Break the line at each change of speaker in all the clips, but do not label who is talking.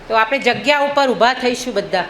તો આપણે જગ્યા ઉપર ઊભા થઈશું બધા.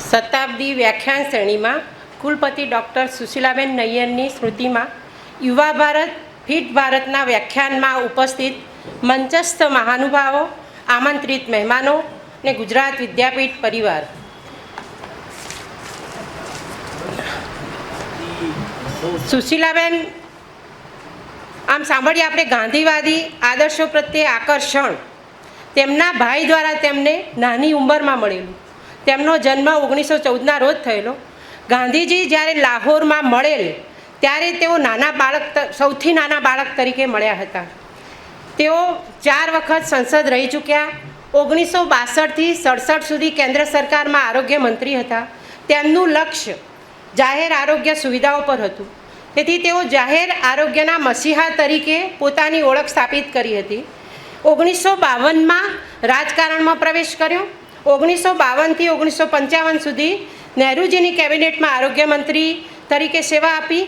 શતાબ્દી વ્યાખ્યાન શ્રેણીમાં કુલપતિ ડૉક્ટર સુશીલાબેન નૈયરની સ્મૃતિમાં યુવા ભારત ફિટ ભારતના વ્યાખ્યાનમાં ઉપસ્થિત મંચસ્થ મહાનુભાવો, આમંત્રિત મહેમાનો ને ગુજરાત વિદ્યાપીઠ પરિવાર, સુશીલાબેન આમ સાંભળીએ આપણે ગાંધીવાદી આદર્શો પ્રત્યે આકર્ષણ તેમના ભાઈ દ્વારા તેમને નાની ઉંમરમાં મળેલું. તેમનો જન્મ 1914ના રોજ થયેલો. ગાંધીજી જ્યારે લાહોરમાં મળેલ ત્યારે તેઓ સૌથી નાના બાળક તરીકે મળ્યા હતા. તેઓ 4 વખત સંસદ રહી ચૂક્યા. 1962થી 67 સુધી કેન્દ્ર સરકારમાં આરોગ્ય મંત્રી હતા. તેમનું લક્ષ્ય જાહેર આરોગ્ય સુવિધાઓ પર હતું. તેથી તેઓ જાહેર આરોગ્યના મસીહા તરીકે પોતાની ઓળખ સ્થાપિત કરી હતી. 1952માં રાજકારણમાં પ્રવેશ કર્યો. 1952થી 1955 સુધી નહેરુજીની કેબિનેટમાં આરોગ્ય મંત્રી તરીકે સેવા આપી.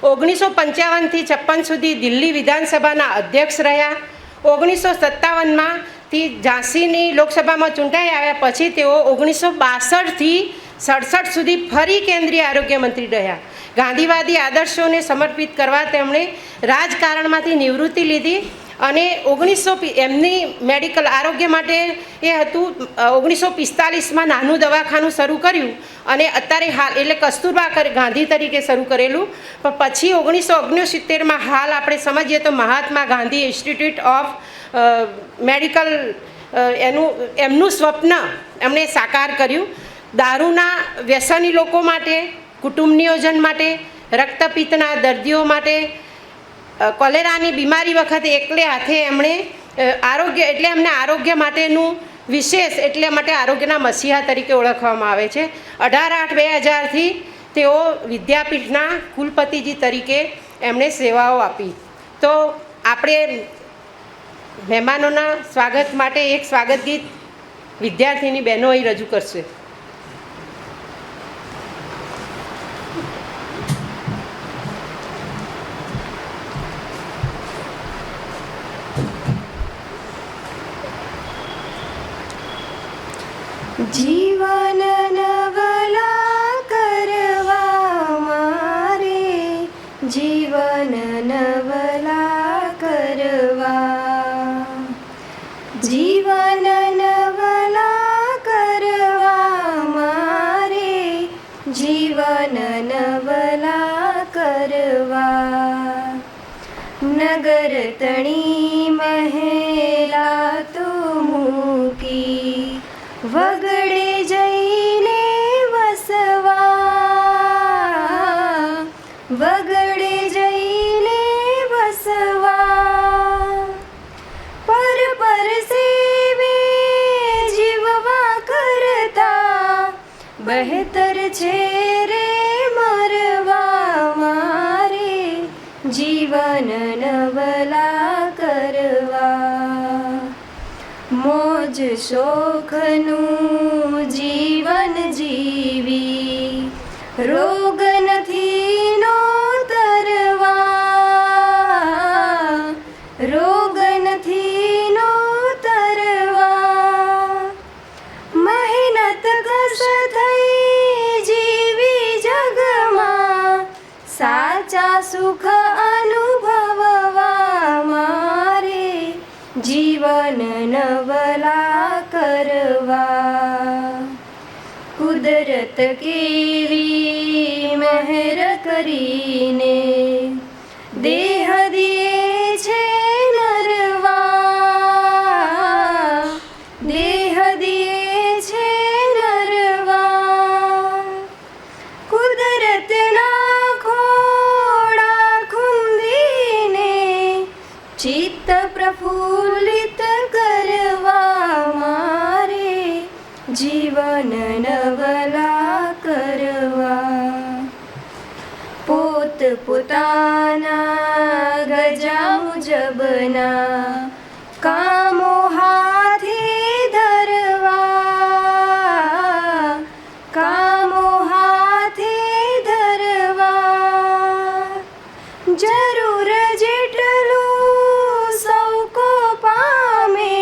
1955થી 56 સુધી દિલ્હી વિધાનસભાના અધ્યક્ષ રહ્યા. 1957માંથી ઝાંસીની લોકસભામાં ચૂંટાઈ આવ્યા પછી તેઓ 1962થી 67 સુધી ફરી કેન્દ્રીય આરોગ્ય મંત્રી રહ્યા. ગાંધીવાદી આદર્શોને સમર્પિત કરવા તેમણે રાજકારણમાંથી નિવૃત્તિ લીધી અને એમની મેડિકલ આરોગ્ય માટે એ હતું. 1945માં નાનું દવાખાનું શરૂ કર્યું અને અત્યારે હાલ એટલે કસ્તુરબા ગાંધી તરીકે શરૂ કરેલું. પણ પછી 1969માં હાલ આપણે સમજીએ તો Mahatma Gandhi institute of medical એમનું સ્વપ્ન એમણે સાકાર કર્યું. દારૂના વ્યસની લોકો માટે, કુટુંબ નિયોજન માટે, રક્તપિત્તના દર્દીઓ માટે, કોલેરાની બીમારી વખતે એકલે હાથે એમણે એમને આરોગ્ય માટેનું વિશેષ એટલે માટે આરોગ્યના મસીહા તરીકે ઓળખવામાં આવે છે. 18/8/2000થી તેઓ વિદ્યાપીઠના કુલપતિજી તરીકે એમણે સેવાઓ આપી. તો આપણે મહેમાનોના સ્વાગત માટે એક સ્વાગત ગીત વિદ્યાર્થીની બહેનો અહીં રજૂ કરશે.
જીવન નવલા કરવા મારે, જીવન નવલા કરવા, જીવન નવલા કરવા મારે, જીવન નવલા કરવા. નગર તણી મહેલા તો મૂકી વગડે જઈને વસવા, બહેતર છે રે મરવા મારે જીવન નવલા કરવા મોજ શોખનું જીવન જીવી રોગ નથી નો તરવા રોગ નથી નો તરવા મહેનત કશ થઈ જીવી જગમાં સાચા સુખ અનુભવવા મારે જીવન નવલા કરવા કુદરત કેવી મહેર કરીને દેહ દિયે છે નરવા દેહ દિયે છે નરવા કુદરતના ખોડા ખુંદીને ચિત્ત પ્રફુલ્લિત કરવા મારે જીવન નવલા કરવા પોત પોતાના ગજા મુજબના કામો હાથે ધરવા કામો હાથે ધરવા જરૂર જેટલું સૌ કો પામે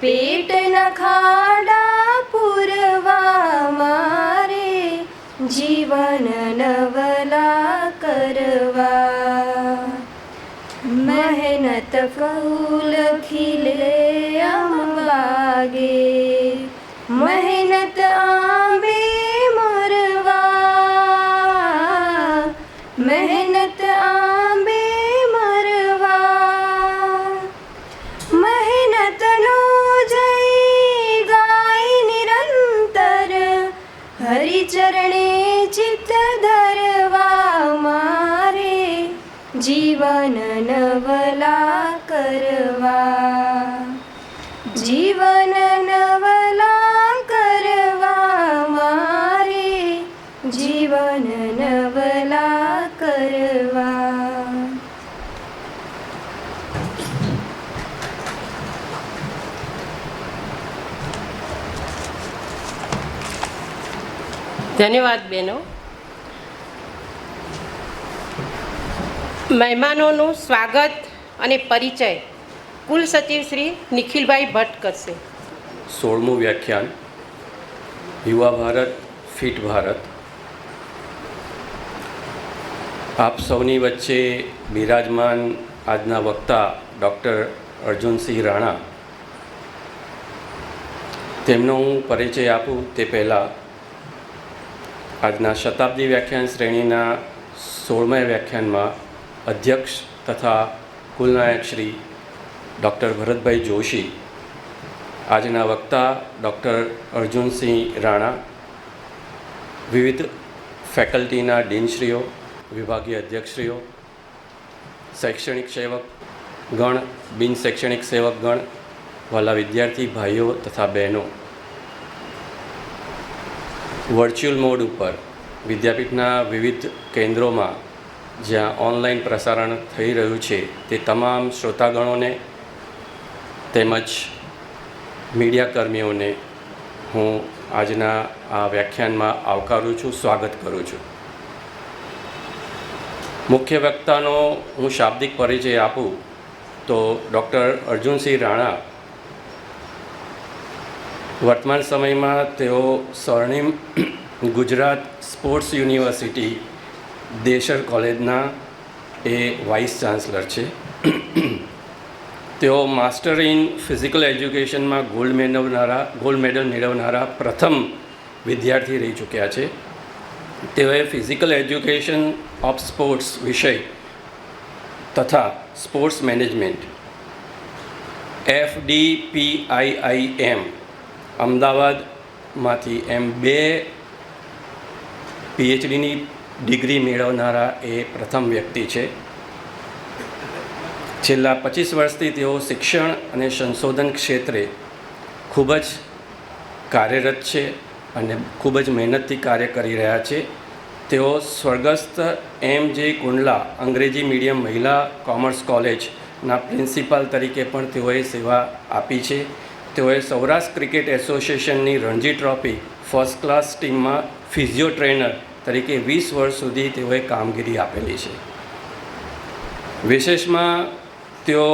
પેટના ખાડા પૂરવા મારે જીવન નવલા કરવા મહેનત ફૂલ ખીલે આમ વાગે મહેનત આંબે મરવા મહેનત આંબે મરવા મહેનતનો જય ગાય નિરંતર હરિચરણે ચિત્ત ધરવા મારે જીવન નવલા કરવા જીવન નવલા કરવા મારે જીવન નવલા કરવા
ધન્યવાદ બહેનો. મહેમાનોનું સ્વાગત અને પરિચય કુલ સચિવ શ્રી નિખિલભાઈ ભટ્ટ કરશે.
16મું વ્યાખ્યાન યુવા ભારત ફિટ ભારત. આપ સૌની વચ્ચે બિરાજમાન આજના વક્તા ડૉક્ટર અર્જુનસિંહ રાણા, તેમનો હું પરિચય આપું તે પહેલાં આજના શતાબ્દી વ્યાખ્યાન શ્રેણીના 16મા વ્યાખ્યાનમાં અધ્યક્ષ તથા કુલનાયક શ્રી ડૉક્ટર ભરતભાઈ જોશી, આજના વક્તા ડૉક્ટર અર્જુનસિંહ રાણા, વિવિધ ફેકલ્ટીના ડીનશ્રીઓ, વિભાગીય અધ્યક્ષશ્રીઓ, શૈક્ષણિક સેવકગણ, બિન શૈક્ષણિક સેવકગણ, વાલા વિદ્યાર્થી ભાઈઓ તથા બહેનો, વર્ચ્યુઅલ મોડ ઉપર વિદ્યાપીઠના વિવિધ કેન્દ્રોમાં જ્યાં ઓનલાઈન પ્રસારણ થઈ રહ્યું છે તે તમામ શ્રોતાગણોને તેમજ મીડિયાકર્મીઓને હું આજના આ વ્યાખ્યાનમાં આવકારું છું, સ્વાગત કરું છું. મુખ્ય વક્તાનો હું શાબ્દિક પરિચય આપું તો ડૉક્ટર અર્જુનસિંહ રાણા વર્તમાન સમયમાં તેઓ સ્વર્ણિમ ગુજરાત સ્પોર્ટ્સ યુનિવર્સિટી દેશર કોલેજના એ વાઇસ ચાન્સલર છે. તેઓ માસ્ટર ઇન ફિઝિકલ એજ્યુકેશનમાં ગોલ્ડ મેડલ મેળવનારા પ્રથમ વિદ્યાર્થી રહી ચૂક્યા છે. તેઓએ ફિઝિકલ એજ્યુકેશન ઓફ સ્પોર્ટ્સ વિષય તથા સ્પોર્ટ્સ મેનેજમેન્ટ FDPIIM અમદાવાદમાંથી બે PhDની ડિગ્રી મેળવનારા એ પ્રથમ વ્યક્તિ છે. છેલ્લા 25 વર્ષથી તેઓ શિક્ષણ અને સંશોધન ક્ષેત્રે ખૂબ જ કાર્યરત છે અને ખૂબ જ મહેનતથી કાર્ય કરી રહ્યા છે. તેઓ સ્વર્ગસ્થ M.J. કુંડલા અંગ્રેજી મીડિયમ મહિલા કોમર્સ કોલેજના પ્રિન્સિપાલ તરીકે પણ તેઓએ સેવા આપી છે. તેઓએ સૌરાષ્ટ્ર ક્રિકેટ એસોસિએશનની રણજી ટ્રોફી ફર્સ્ટ ક્લાસ ટીમમાં ફિઝિયો ટ્રેનર તરીકે 20 વર્ષ સુધી તેઓએ કામગીરી આપેલી છે. વિશેષમાં તેઓ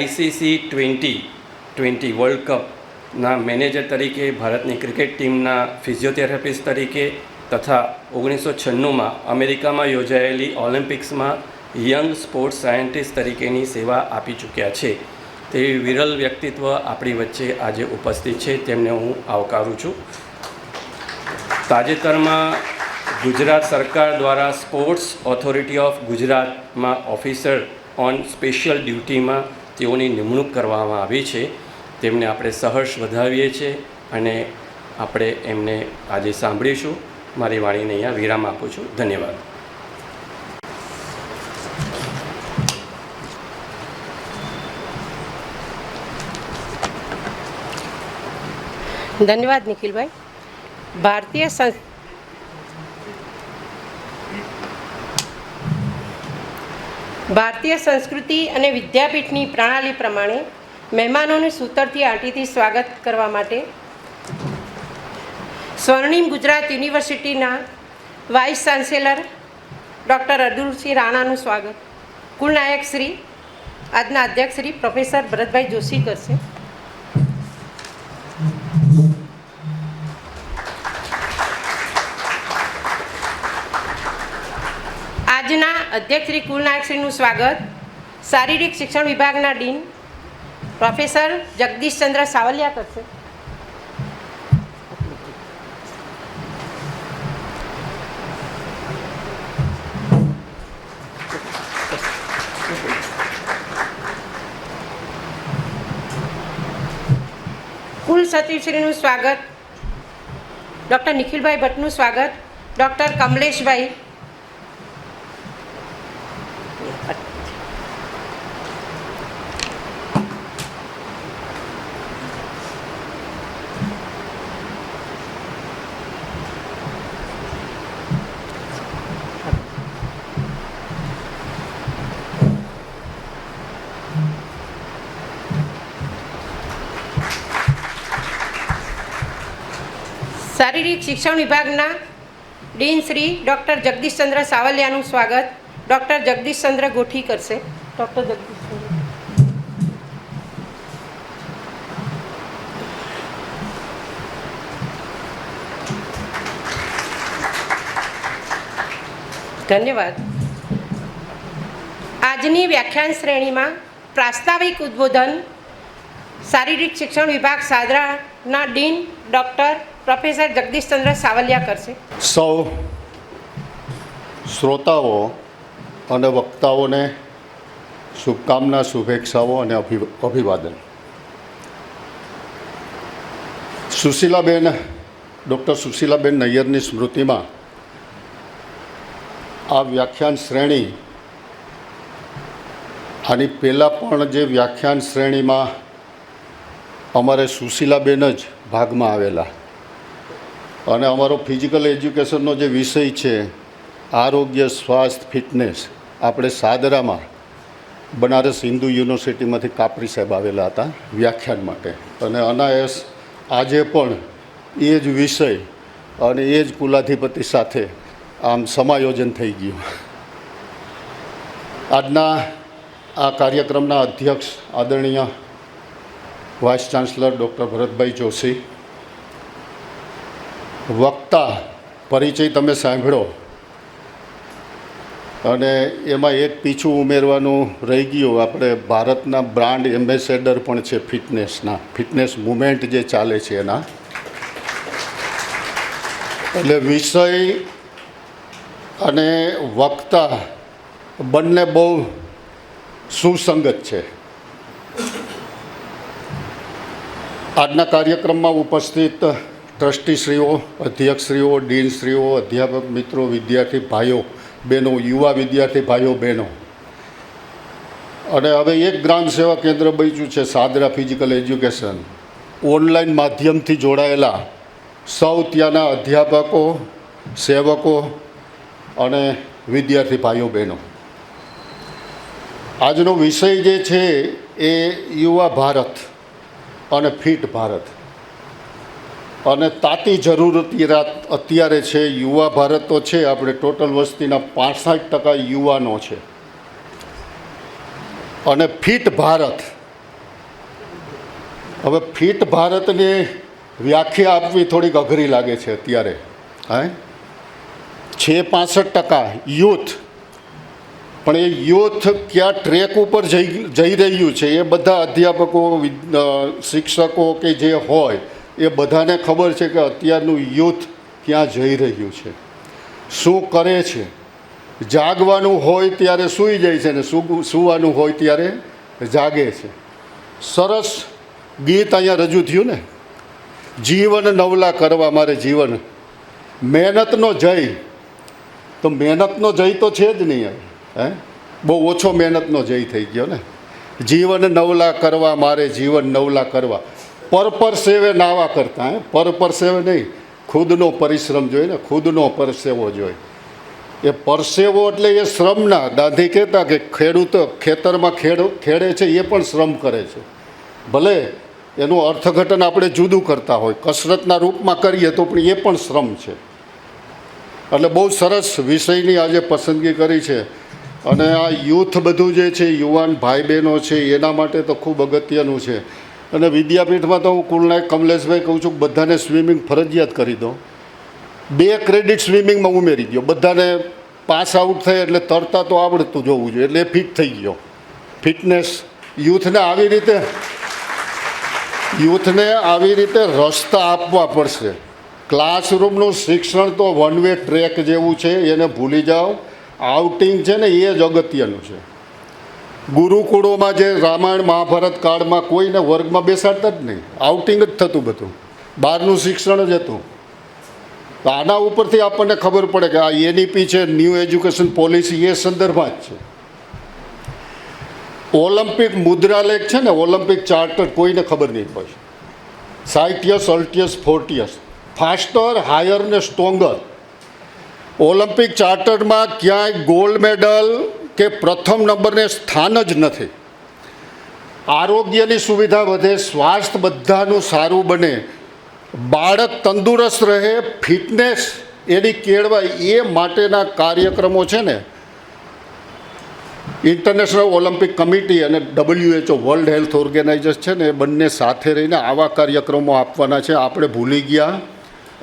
ICC T20 વર્લ્ડ કપના મેનેજર તરીકે, ભારતની ક્રિકેટ ટીમના ફિઝિયોથેરાપિસ્ટ તરીકે તથા 1996માં અમેરિકામાં યોજાયેલી ઓલિમ્પિક્સમાં યંગ સ્પોર્ટ્સ સાયન્ટિસ્ટ તરીકેની સેવા આપી ચૂક્યા છે. તેવી વિરલ વ્યક્તિત્વ આપણી વચ્ચે આજે ઉપસ્થિત છે, તેમને હું આવકારું છું. તાજેતરમાં ગુજરાત સરકાર દ્વારા સ્પોર્ટ્સ ઓથોરિટી ઓફ ગુજરાતમાં ઓફિસર ઓન સ્પેશિયલ ડ્યુટીમાં તેઓની નિમણૂક કરવામાં આવી છે. તેમને આપણે સહર્ષ વધાવીએ છીએ અને આપણે એમને આજે સાંભળીશું. મારી વાણીને અહીંયા વિરામ આપું છું. ધન્યવાદ.
ધન્યવાદ નિખિલભાઈ. ભારતીય સંસ્કૃતિ અને વિદ્યાપીઠની પ્રણાલી પ્રમાણે મહેમાનોને સૂતરથી આંટીથી સ્વાગત કરવા માટે સ્વર્ણિમ ગુજરાત યુનિવર્સિટીના વાઇસ ચાન્સેલર ડૉક્ટર અર્જુનસિંહ રાણાનું સ્વાગત કુલનાયક શ્રી આજના અધ્યક્ષ શ્રી પ્રોફેસર ભરતભાઈ જોશી કરશે. આજના અધ્યક્ષ શ્રી કુલનાયકશ્રીનું સ્વાગત શારીરિક શિક્ષણ વિભાગના ડીન પ્રોફેસર જગદીશચંદ્ર સાવલિયા કરશે. કુલ સચિવશ્રીનું સ્વાગત ડૉક્ટર નિખિલભાઈ ભટ્ટનું સ્વાગત ડૉક્ટર કમલેશભાઈ શારીરિક શિક્ષણ વિભાગના ડીન શ્રી ડૉક્ટર જગદીશચંદ્ર સાવલિયાનું સ્વાગત ડૉક્ટર જગદીશચંદ્ર ગોઠી કરશે. ડૉક્ટર જગદીશચંદ્ર ધન્યવાદ. આજની વ્યાખ્યાન શ્રેણીમાં પ્રાસ્તાવિક ઉદ્બોધન શારીરિક શિક્ષણ વિભાગ સાદરાના dean doctor professor Jagdishchandra Savaliya કરશે.
સૌ શ્રોતાઓ અને વક્તાઓને શુભકામના, શુભેચ્છાઓ અને અભિવાદન. ડૉક્ટર સુશીલાબેન નૈયરની સ્મૃતિમાં આ વ્યાખ્યાન શ્રેણી આની પહેલાં પણ જે વ્યાખ્યાન શ્રેણીમાં અમારે સુશીલાબેન જ ભાગમાં આવેલા અને અમારો ફિઝિકલ એજ્યુકેશનનો જે વિષય છે આરોગ્ય, સ્વાસ્થ્ય, ફિટનેસ, આપણે સાદરામાં બનારસ હિન્દુ યુનિવર્સિટીમાંથી કાપરી સાહેબ આવેલા હતા વ્યાખ્યાન માટે અને અનાયાસ આજે પણ એ જ વિષય અને એ જ કુલાધિપતિ સાથે આમ સમાયોજન થઈ ગયું. આજના આ કાર્યક્રમના અધ્યક્ષ આદરણીય vice chancellor doctor Bharatbhai Joshi, વક્તા પરિચય તમે સાંભળો અને એમાં એક પીછું ઉમેરવાનું રહી ગયું. આપણે ભારતના બ્રાન્ડ એમ્બેસેડર પણ છે ફિટનેસના, ફિટનેસ મુવમેન્ટ જે ચાલે છે એના. એટલે વિષય અને વક્તા બંને બહુ સુસંગત છે. આજના કાર્યક્રમમાં ઉપસ્થિત ટ્રસ્ટીશ્રીઓ, અધ્યક્ષશ્રીઓ, ડીનશ્રીઓ, અધ્યાપક મિત્રો, વિદ્યાર્થી ભાઈઓ બહેનો, યુવા વિદ્યાર્થી ભાઈઓ બહેનો અને હવે એક ગ્રામ સેવા કેન્દ્ર બન્યું છે સાદરા ફિઝિકલ એજ્યુકેશન. ઓનલાઈન માધ્યમથી જોડાયેલા સૌ ત્યાંના અધ્યાપકો, સેવકો અને વિદ્યાર્થી ભાઈઓ બહેનો, આજનો વિષય જે છે એ યુવા ભારત અને ફિટ ભારત. અને તાતી જરૂર અત્યારે છે. યુવા ભારત તો છે, આપણે ટોટલ વસ્તીના 65% યુવાનો છે. અને ફિટ ભારત, હવે ફિટ ભારતની વ્યાખ્યા આપવી થોડીક અઘરી લાગે છે અત્યારે. છે 65% યુથ, પણ એ યુથ ક્યાં ટ્રેક ઉપર જઈ રહ્યું છે એ બધા અધ્યાપકો, શિક્ષકો કે જે હોય એ બધાને ખબર છે કે અત્યારનું યુથ ક્યાં જઈ રહ્યું છે, શું કરે છે. જાગવાનું હોય ત્યારે સૂઈ જાય છે ને સૂવાનું હોય ત્યારે જાગે છે. સરસ ગીત અહીંયા રજૂ થયું ને, જીવન નવલા કરવા મારે જીવન. મહેનતનો જય, તો મહેનતનો જય તો છે જ નહીં. બહુ ઓછો મહેનતનો જય થઈ ગયો ને. જીવન નવલા કરવા મારે જીવન નવલા કરવા. પર સેવે નાવા કરતા, પર સેવે નહીં, ખુદનો પરિશ્રમ જોઈએ ને, ખુદનો પરસેવો જોઈએ. એ પરસેવો એટલે એ શ્રમના. ગાંધી કહેતા કે ખેડૂત ખેતરમાં ખેડે છે એ પણ શ્રમ કરે છે. ભલે એનું અર્થઘટન આપણે જુદું કરતા હોય, કસરતના રૂપમાં કરીએ તો પણ એ પણ શ્રમ છે. એટલે બહુ સરસ વિષયની આજે પસંદગી કરી છે. અને આ યુથ બધું જે છે, યુવાન ભાઈ બહેનો છે, એના માટે તો ખૂબ અગત્યનું છે. અને વિદ્યાપીઠમાં તો હું કુલનાયક કમલેશભાઈ કહું છું કે બધાને સ્વિમિંગ ફરજિયાત કરી દો. 2 ક્રેડિટ સ્વિમિંગમાં ઉમેરી દો. બધાને પાસ આઉટ થાય એટલે તરતા તો આવડતું જોવું જોઈએ, એટલે એ ફિટ થઈ ગયો. ફિટનેસ યુથને આવી રીતે રસ્તા આપવા પડશે. ક્લાસરૂમનું શિક્ષણ તો વન વે ટ્રેક જેવું છે, એને ભૂલી જાઓ. આઉટિંગ છે ને એ જ અગત્યનું છે. ગુરુકુળોમાં જે રામાયણ મહાભારત કાળમાં કોઈને વર્ગમાં બેસાડતા જ નહીં, આઉટિંગ જ થતું બધું, બહારનું શિક્ષણ જ હતું. તો આના ઉપરથી આપણને ખબર પડે કે આ એનઈપી છે, ન્યૂ એજ્યુકેશન પોલિસી, એ સંદર્ભમાં જ છે. ઓલિમ્પિક મુદ્રાલેખ છે ને, ઓલિમ્પિક ચાર્ટર કોઈને ખબર નહીં પડે. સાઇટિયસ, અલ્ટિયસ, ફોર્ટિયસ, ફાસ્ટર, હાયર ને સ્ટ્રોંગર. ઓલિમ્પિક ચાર્ટરમાં ક્યાંય ગોલ્ડ મેડલ કે પ્રથમ નંબરને સ્થાન જ નથી. આરોગ્યની સુવિધા વધે, સ્વાસ્થ્ય બધાનું સારું બને, બાળક તંદુરસ્ત રહે, ફિટનેસ એની કેળવાય, એ માટેના કાર્યક્રમો છે ને ઇન્ટરનેશનલ ઓલિમ્પિક કમિટી અને WHO વર્લ્ડ હેલ્થ ઓર્ગેનાઇઝેશન છે ને, એ બંને સાથે રહીને આવા કાર્યક્રમો આપવાના છે. આપણે ભૂલી ગયા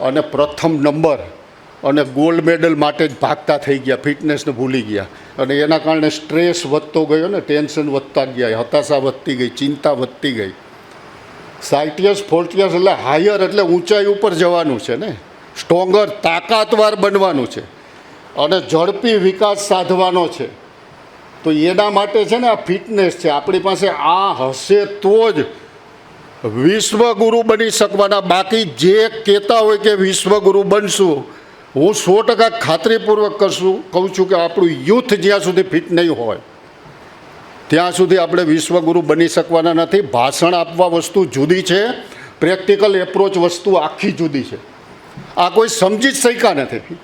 અને પ્રથમ નંબર અને ગોલ્ડ મેડલ માટે જ ભાગતા થઈ ગયા, ફિટનેસને ભૂલી ગયા. અને એના કારણે સ્ટ્રેસ વધતો ગયો ને, ટેન્શન વધતા ગયા, હતાશા વધતી ગઈ, ચિંતા વધતી ગઈ. સાઇટિયસ, ફોર્ટિયસ એટલે હાયર એટલે ઊંચાઈ ઉપર જવાનું છે ને, સ્ટ્રોંગર તાકાતવાર બનવાનું છે અને ઝડપી વિકાસ સાધવાનો છે. તો એના માટે છે ને આ ફિટનેસ છે. આપણી પાસે આ હશે તો જ વિશ્વગુરુ બની શકવાના. બાકી જે કહેતા હોય કે વિશ્વગુરુ બનશું, હું 100% ખાતરીપૂર્વક કહું છું કે આપણું યુથ જ્યાં સુધી ફિટ નહીં હોય ત્યાં સુધી આપણે વિશ્વગુરુ બની શકવાના નથી. ભાષણ આપવા વસ્તુ જુદી છે, પ્રેક્ટિકલ એપ્રોચ વસ્તુ આખી જુદી છે. આ કોઈ સમજી જ શક્યા નથી.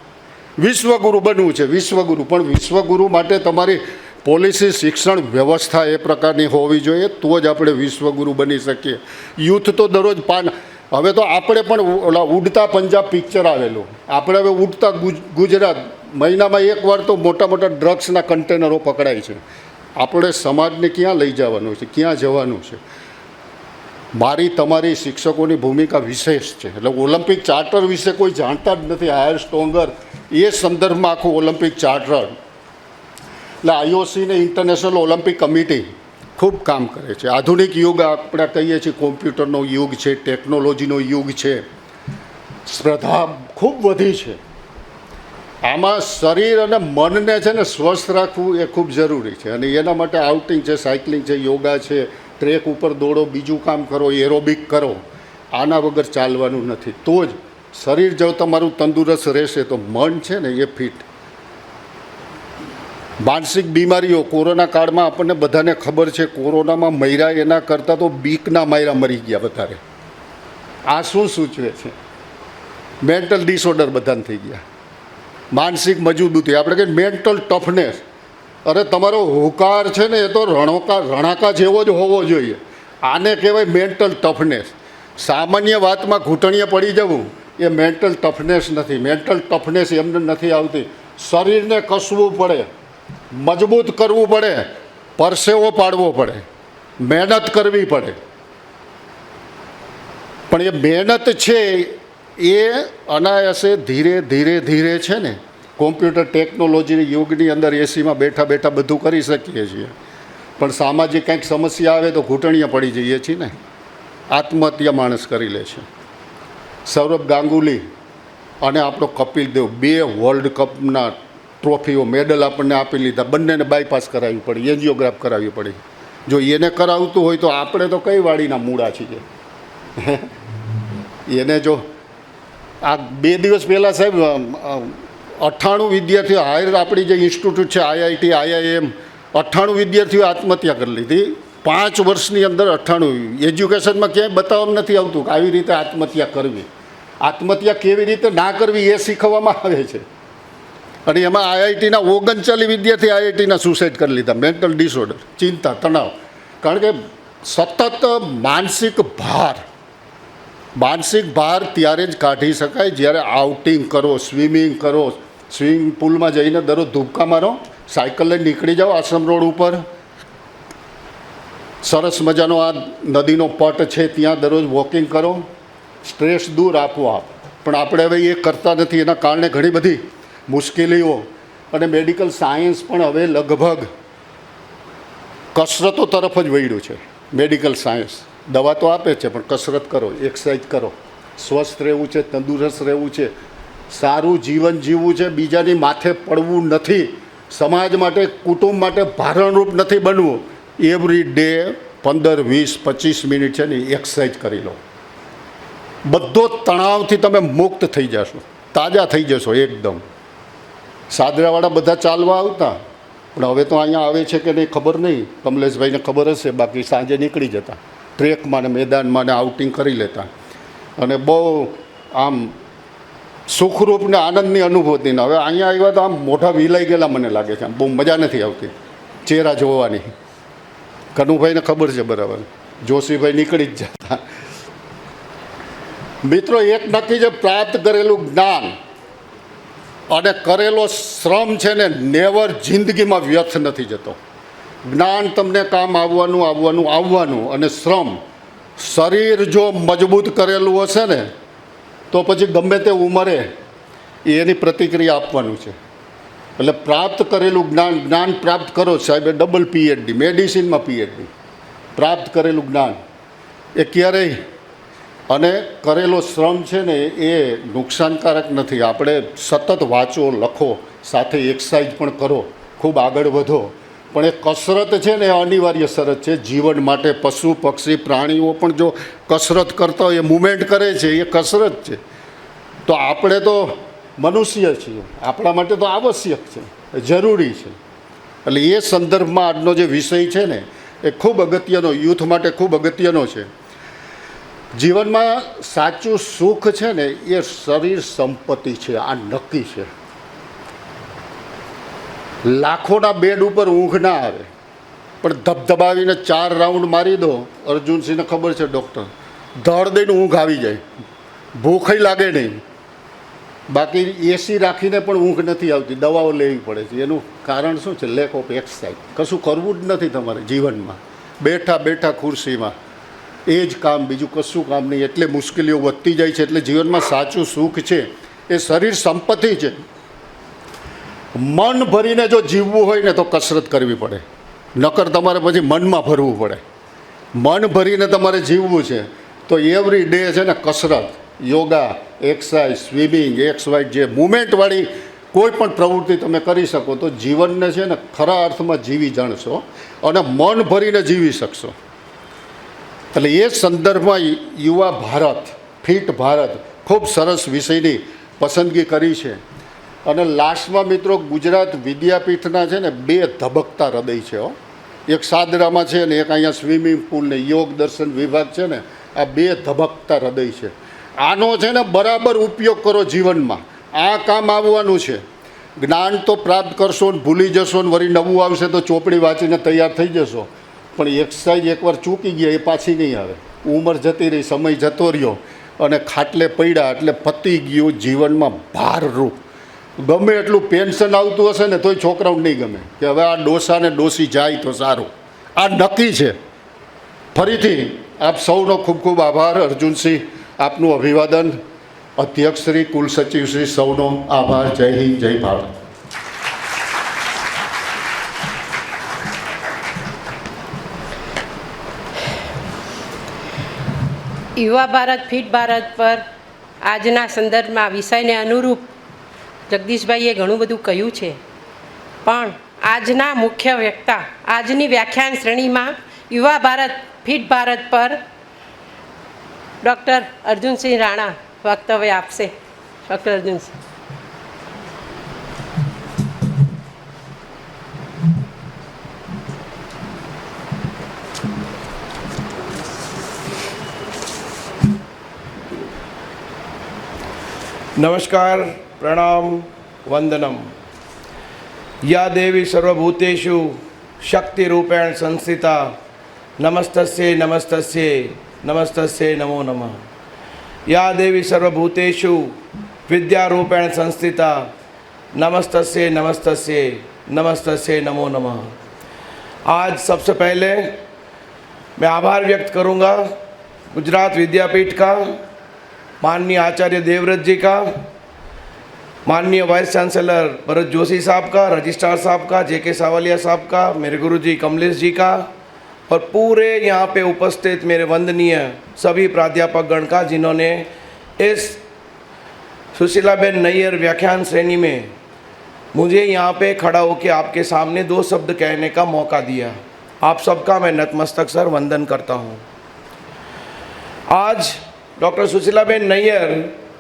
વિશ્વગુરુ બનવું છે, વિશ્વગુરુ, પણ વિશ્વગુરુ માટે તમારી પોલિસી, શિક્ષણ વ્યવસ્થા એ પ્રકારની હોવી જોઈએ, તો જ આપણે વિશ્વગુરુ બની શકીએ. યુથ તો દરરોજ હવે તો આપણે પણ ઓલા ઉડતા પંજાબ પિક્ચર આવેલું, આપણે હવે ઉડતા ગુજરાત, મહિનામાં એકવાર તો મોટા મોટા ડ્રગ્સના કન્ટેનરો પકડાય છે. આપણે સમાજને ક્યાં લઈ જવાનું છે, ક્યાં જવાનું છે? મારી તમારી શિક્ષકોની ભૂમિકા વિશેષ છે. એટલે ઓલિમ્પિક ચાર્ટર વિશે કોઈ જાણતા જ નથી. હાયર, સ્ટ્રોંગર, એ સંદર્ભમાં આખું ઓલિમ્પિક ચાર્ટર. એટલે IOC ને ઇન્ટરનેશનલ ઓલિમ્પિક કમિટી ખૂબ કામ કરે છે. આધુનિક યુગ આપણે કહીએ છીએ, કોમ્પ્યુટરનો યુગ છે, ટેકનોલોજીનો યુગ છે, સ્પર્ધા ખૂબ વધી છે. આમાં શરીર અને મનને છે ને સ્વસ્થ રાખવું એ ખૂબ જરૂરી છે. અને એના માટે આઉટિંગ છે, સાયકલિંગ છે, યોગા છે, ટ્રેક ઉપર દોડો, બીજું કામ કરો, એરોબિક કરો. આના વગર ચાલવાનું નથી. તો જ શરીર જો તમારું તંદુરસ્ત રહેશે તો મન છે ને એ ફિટ. માનસિક બીમારીઓ કોરોના કાળમાં આપણને બધાને ખબર છે, કોરોનામાં મર્યા એના કરતાં તો બીકના માર્યા મરી ગયા વધારે. આ શું સૂચવે છે? મેન્ટલ ડિસઓર્ડર બધાને થઈ ગયા, માનસિક મજબૂતી, આપણે કહીએ મેન્ટલ ટફનેસ. અરે તમારો હુંકાર છે ને એ તો રણાકા જેવો જ હોવો જોઈએ. આને કહેવાય મેન્ટલ ટફનેસ. સામાન્ય વાતમાં ઘૂંટણીએ પડી જવું એ મેન્ટલ ટફનેસ નથી. મેન્ટલ ટફનેસ એમને નથી આવતી. શરીરને કસવું પડે, મજબૂત કરવું પડે, પરસેવો પાડવો પડે, મહેનત કરવી પડે. પણ એ મહેનત છે એ અનાયાસે ધીરે ધીરે ધીરે છે ને, કોમ્પ્યુટર ટેકનોલોજી યુગની અંદર એસીમાં બેઠા બેઠા બધું કરી શકીએ છીએ. પણ સામાજિક કંઈક સમસ્યા આવે તો ઘૂંટણીએ પડી જઈએ છીએ ને, આત્મહત્યા માણસ કરી લે છે. સૌરભ ગાંગુલી અને આપણો કપિલ દેવ 2 વર્લ્ડ કપના ટ્રોફીઓ, મેડલ આપણને આપી લીધા. બંનેને બાયપાસ કરાવવી પડી, એન્જિયોગ્રાફ કરાવવી પડી. જો એને કરાવતું હોય તો આપણે તો કઈ વાડીના મૂળા છીએ. એને જો આ 2 દિવસ પહેલાં સાહેબ 98 વિદ્યાર્થીઓ, હાયર આપણી જે ઇન્સ્ટિટ્યૂટ છે IIT IIM, 98 વિદ્યાર્થીઓ આત્મહત્યા કરી લીધી 5 વર્ષની અંદર. 98 એજ્યુકેશનમાં ક્યાંય બતાવવામાં નથી આવતું કે આવી રીતે આત્મહત્યા કરવી. આત્મહત્યા કેવી રીતે ના કરવી એ શીખવવામાં આવે છે. અને એમાં IITના 39 વિદ્યાર્થી IITના સુસાઇડ કરી લીધા. મેન્ટલ ડિસઓર્ડર, ચિંતા, તણાવ. કારણ કે સતત માનસિક ભાર ત્યારે જ કાઢી શકાય જ્યારે આઉટિંગ કરો, સ્વિમિંગ કરો, સ્વિમિંગ પુલમાં જઈને દરરોજ ધૂબકા મારો, સાયકલ લઈને નીકળી જાઓ આશ્રમ રોડ ઉપર, સરસ મજાનો આ નદીનો પટ છે ત્યાં દરરોજ વોકિંગ કરો, સ્ટ્રેસ દૂર આપોઆપ. પણ આપણે હવે એ કરતા નથી. એના કારણે ઘણી બધી મુશ્કેલીઓ. અને મેડિકલ સાયન્સ પણ હવે લગભગ કસરતો તરફ જ વળ્યું છે. મેડિકલ સાયન્સ દવા તો આપે છે પણ કસરત કરો, એક્સરસાઇઝ કરો, સ્વસ્થ રહેવું છે, તંદુરસ્ત રહેવું છે, સારું જીવન જીવવું છે, બીજાની માથે પડવું નથી, સમાજ માટે, કુટુંબ માટે ભારણરૂપ નથી બનવું. એવરી ડે 15, 20, 25 મિનિટ છે ને એક્સરસાઇઝ કરી લો. બધો તણાવથી તમે મુક્ત થઈ જશો, તાજા થઈ જશો એકદમ. સાદરાવાળા બધા ચાલવા આવતા, પણ હવે તો અહીંયા આવે છે કે નહીં ખબર નહીં, કમલેશભાઈને ખબર હશે. બાકી સાંજે નીકળી જતા ટ્રેકમાં ને મેદાનમાં ને આઉટિંગ કરી લેતા. અને બહુ આમ સુખરૂપ ને આનંદની અનુભૂતિ. ને હવે અહીંયા આવ્યા તો આમ મોઢા વિલાઈ ગયેલા મને લાગે છે. આમ બહુ મજા નથી આવતી ચહેરા જોવાની. કનુભાઈને ખબર છે બરાબર, જોશીભાઈ નીકળી જ જતા. મિત્રો, એક નક્કી છે, પ્રાપ્ત કરેલું જ્ઞાન અને કરેલો શ્રમ છે ને નેવર જિંદગીમાં વ્યર્થ નથી જતો. જ્ઞાન તમને કામ આવવાનું અને શ્રમ, શરીર જો મજબૂત કરેલું હશે ને તો પછી ગમે તે ઉંમરે એની પ્રતિક્રિયા આપવાનું છે. એટલે પ્રાપ્ત કરેલું જ્ઞાન પ્રાપ્ત કરો. સાહેબે ડબલ PhD, મેડિસિનમાં PhD. પ્રાપ્ત કરેલું જ્ઞાન એ ક્યારેય અને કરેલો શ્રમ છે ને એ નુકસાનકારક નથી. આપણે સતત વાંચો, લખો, સાથે એક્સરસાઇઝ પણ કરો, ખૂબ આગળ વધો. પણ એ કસરત છે ને એ અનિવાર્ય શરત છે જીવન માટે. પશુ પક્ષી પ્રાણીઓ પણ જો કસરત કરતા હોય, એ મુવમેન્ટ કરે છે, એ કસરત છે. તો આપણે તો મનુષ્ય છીએ, આપણા માટે તો આવશ્યક છે, જરૂરી છે. એટલે એ સંદર્ભમાં આજનો જે વિષય છે ને એ ખૂબ અગત્યનો, યુથ માટે ખૂબ અગત્યનો છે. જીવનમાં સાચું સુખ છે ને એ શરીર સંપત્તિ છે, આ નક્કી છે. લાખોના બેડ ઉપર ઊંઘ ના આવે, પણ ધબધબાવીને 4 રાઉન્ડ મારી દો. અર્જુનસિંહને ખબર છે ડૉક્ટર, ધડ દઈને ઊંઘ આવી જાય, ભૂખ લાગે નહીં. બાકી AC રાખીને પણ ઊંઘ નથી આવતી, દવાઓ લેવી પડે છે. એનું કારણ શું છે? Lack of exercise. કશું કરવું જ નથી તમારે જીવનમાં, બેઠા બેઠા ખુરશીમાં એ જ કામ, બીજું કશું કામ નહીં. એટલે મુશ્કેલીઓ વધતી જાય છે. એટલે જીવનમાં સાચું સુખ છે એ શરીર સંપત્તિ છે. મન ભરીને જો જીવવું હોય ને તો કસરત કરવી પડે, નકર તમારે પછી મનમાં ભરવું પડે. મન ભરીને તમારે જીવવું છે તો એવરી ડે છે ને કસરત, યોગા, એક્સરસાઇઝ, સ્વિમિંગ, XY જે મુમેન્ટવાળી કોઈ પણ પ્રવૃત્તિ તમે કરી શકો તો જીવનને છે ને ખરા અર્થમાં જીવી જાણશો અને મન ભરીને જીવી શકશો. એટલે એ સંદર્ભમાં યુવા ભારત, ફિટ ભારત ખૂબ સરસ વિષયની પસંદગી કરી છે. અને લાસ્ટમાં મિત્રો, ગુજરાત વિદ્યાપીઠના છે ને 2 ધબકતા હૃદય છે. એક સાદરામાં છે ને એક અહીંયા સ્વિમિંગ પુલ ને યોગ દર્શન વિભાગ છે ને આ બે ધબકતા હૃદય છે. આનો છે ને બરાબર ઉપયોગ કરો જીવનમાં. આ કામ આવવાનું છે. જ્ઞાન તો પ્રાપ્ત કરશો ને ભૂલી જશો ને વળી નવું આવશે તો ચોપડી વાંચીને તૈયાર થઈ જશો, પણ એક્સરસાઇઝ એકવાર ચૂકી ગયા એ પાછી નહીં આવે. ઉંમર જતી રહી, સમય જતો રહ્યો અને ખાટલે પડ્યા એટલે પતી ગયું જીવનમાં ભારરૂપ. ગમે એટલું પેન્શન આવતું હશે ને તોય છોકરાઓને નહીં ગમે કે હવે આ ડોસાને ડોસી જાય તો સારું. આ નક્કી છે. ફરીથી આપ સૌનો ખૂબ ખૂબ આભાર. અર્જુનસિંહ, આપનું અભિવાદન. અધ્યક્ષ શ્રી, કુલસચિવ શ્રી, સૌનો આભાર. જય હિન્દ, જય ભારત.
યુવા ભારત ફિટ ભારત પર આજના સંદર્ભમાં વિષયને અનુરૂપ જગદીશભાઈએ ઘણું બધું કહ્યું છે, પણ આજના મુખ્ય વક્તા આજની વ્યાખ્યાન શ્રેણીમાં યુવા ભારત ફિટ ભારત પર ડૉક્ટર અર્જુનસિંહ રાણા વક્તવ્ય આપશે. ડૉક્ટર અર્જુનસિંહ.
नमस्कार, प्रणाम, वंदनम. या देवी सर्वभूतेषु शक्ति रूपेण संस्थिता नमस्तस्ये नमस्तस्ये नमस्तस्ये नमो नमः. या देवी सर्वभूतेषु विद्या रूपेण संस्थिता नमस्तस्ये नमस्तस्ये नमस्तस्ये नमो नमः. आज सबसे पहले मैं आभार व्यक्त करूंगा गुजरात विद्यापीठ का, माननीय आचार्य देवव्रत जी का, माननीय वाइस चांसलर भरत जोशी साहब का, रजिस्ट्रार साहब का, जेके सावलिया साहब का, मेरे गुरुजी कमलेश जी का, और पूरे यहाँ पे उपस्थित मेरे वंदनीय सभी प्राध्यापकगण का, जिन्होंने इस सुशीलाबेन नैयर व्याख्यान श्रेणी में मुझे यहाँ पे खड़ा होकर आपके सामने दो शब्द कहने का मौका दिया. आप सबका मैं नतमस्तक सर वंदन करता हूँ. आज डॉक्टर सुशीलाबेन नैयर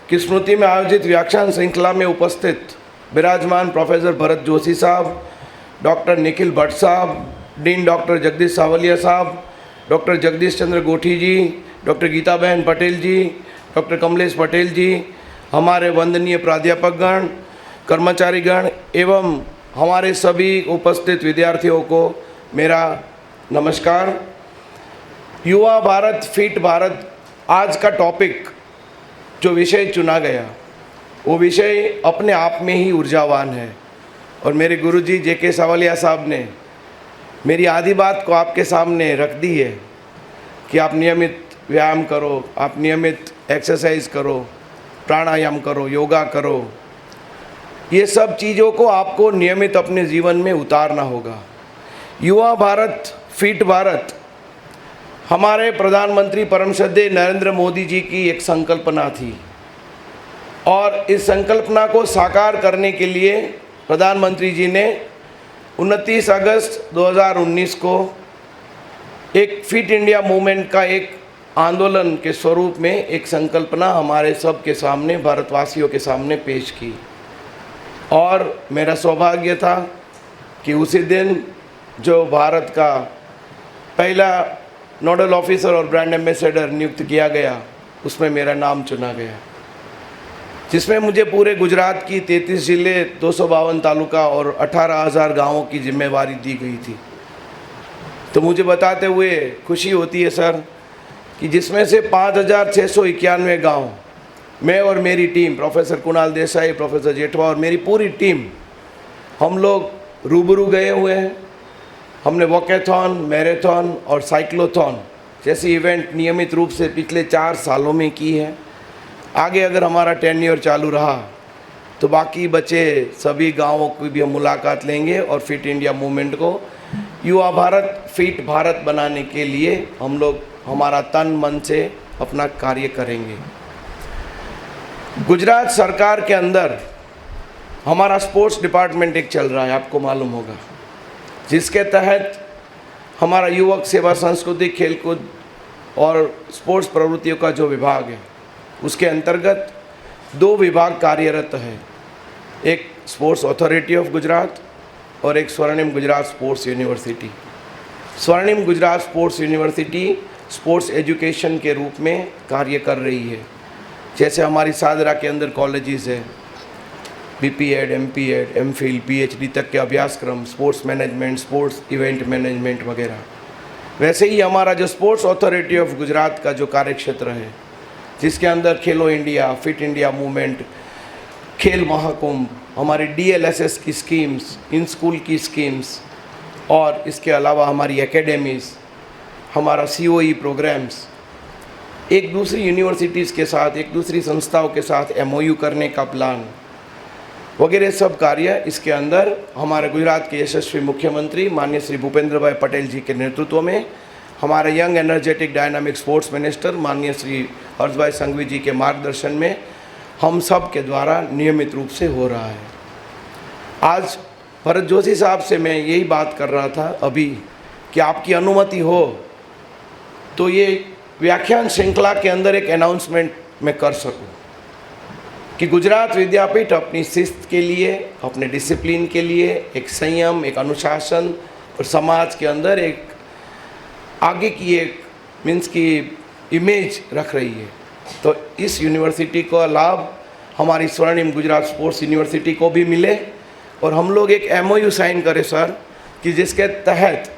की स्मृति में आयोजित व्याख्यान श्रृंखला में उपस्थित विराजमान प्रोफेसर भरत जोशी साहब, डॉक्टर निखिल भट्ट साहब, डीन डॉक्टर जगदीश सावलिया साहब, डॉक्टर जगदीश चंद्र गोठी जी, डॉक्टर गीताबेन पटेल जी, डॉक्टर कमलेश पटेल जी, हमारे वंदनीय प्राध्यापकगण, कर्मचारीगण एवं हमारे सभी उपस्थित विद्यार्थियों को मेरा नमस्कार. युवा भारत फिट भारत आज का टॉपिक जो विषय चुना गया वो विषय अपने आप में ही ऊर्जावान है, और मेरे गुरुजी जेके सावलिया साहब ने मेरी आधी बात को आपके सामने रख दी है कि आप नियमित व्यायाम करो, आप नियमित एक्सरसाइज करो, प्राणायाम करो, योगा करो. ये सब चीज़ों को आपको नियमित अपने जीवन में उतारना होगा. युवा भारत फिट भारत हमारे प्रधानमंत्री परम श्रद्धेय नरेंद्र मोदी जी की एक संकल्पना थी, और इस संकल्पना को साकार करने के लिए प्रधानमंत्री जी ने 29 अगस्त 2019 को एक फिट इंडिया मूवमेंट का एक आंदोलन के स्वरूप में एक संकल्पना हमारे सब के सामने, भारतवासियों के सामने पेश की. और मेरा सौभाग्य था कि उसी दिन जो भारत का पहला नोडल ऑफिसर और ब्रांड एम्बेसडर नियुक्त किया गया उसमें मेरा नाम चुना गया, जिसमें मुझे पूरे गुजरात की 33 ज़िले, 252 तालुका और 18,000 गाँवों की जिम्मेवारी दी गई थी. तो मुझे बताते हुए खुशी होती है सर कि जिसमें से 5,691 गाँव मैं और मेरी team, professor Kunal Desai, professor Jethwa और मेरी पूरी टीम, हम लोग रूबरू गए हुए हैं. हमने वॉकेथॉन, मैराथन और साइक्लोथॉन जैसी इवेंट नियमित रूप से पिछले 4 सालों में की है. आगे अगर हमारा टेन्योर चालू रहा तो बाकी बचे सभी गांवों की भी हम मुलाकात लेंगे, और फिट इंडिया मूवमेंट को युवा भारत फिट भारत बनाने के लिए हम लोग हमारा तन मन से अपना कार्य करेंगे. गुजरात सरकार के अंदर हमारा स्पोर्ट्स डिपार्टमेंट एक चल रहा है, आपको मालूम होगा, जिसके तहत हमारा युवक सेवा, संस्कृति, खेलकूद और स्पोर्ट्स प्रवृत्तियों का जो विभाग है उसके अंतर्गत 2 विभाग कार्यरत है. एक स्पोर्ट्स अथॉरिटी ऑफ गुजरात और एक स्वर्णिम Gujarat sports university. Swarnim Gujarat sports university sports education के रूप में कार्य कर रही है। जैसे हमारी सादरा के अंदर कॉलेजेस है, BPEd, MPEd, MPhil, PhD तक के अभ्यासक्रम, sports management, sports event management वगैरह। वैसे ही हमारा जो स्पोर्ट्स अथॉरिटी ऑफ गुजरात का जो कार्यक्षेत्र है, जिसके अंदर खेलो इंडिया, फिट इंडिया मूवमेंट, खेल महाकुंभ, हमारी DLSS की स्कीम्स, इन स्कूल की स्कीम्स और इसके अलावा हमारी एकेडमीज़, हमारा COE प्रोग्राम्स, एक दूसरी यूनिवर्सिटीज़ के साथ, एक दूसरी संस्थाओं के साथ MOU करने का प्लान वगैरह सब कार्य इसके अंदर हमारे गुजरात के यशस्वी मुख्यमंत्री माननीय श्री भूपेंद्र भाई पटेल जी के नेतृत्व में, हमारे young energetic dynamic sports minister माननीय श्री हर्ष भाई संघवी जी के मार्गदर्शन में हम सब के द्वारा नियमित रूप से हो रहा है। आज भरत जोशी साहब से मैं यही बात कर रहा था अभी कि आपकी अनुमति हो तो ये व्याख्यान श्रृंखला के अंदर एक अनाउंसमेंट मैं कर सकूं कि गुजरात विद्यापीठ अपनी शिस्त के लिए, अपने डिसिप्लिन के लिए एक संयम, एक अनुशासन और समाज के अंदर एक आगे की एक मीन्स की इमेज रख रही है। तो इस यूनिवर्सिटी का लाभ हमारी स्वर्णिम गुजरात स्पोर्ट्स यूनिवर्सिटी को भी मिले और हम लोग एक MOU साइन करें सर कि जिसके तहत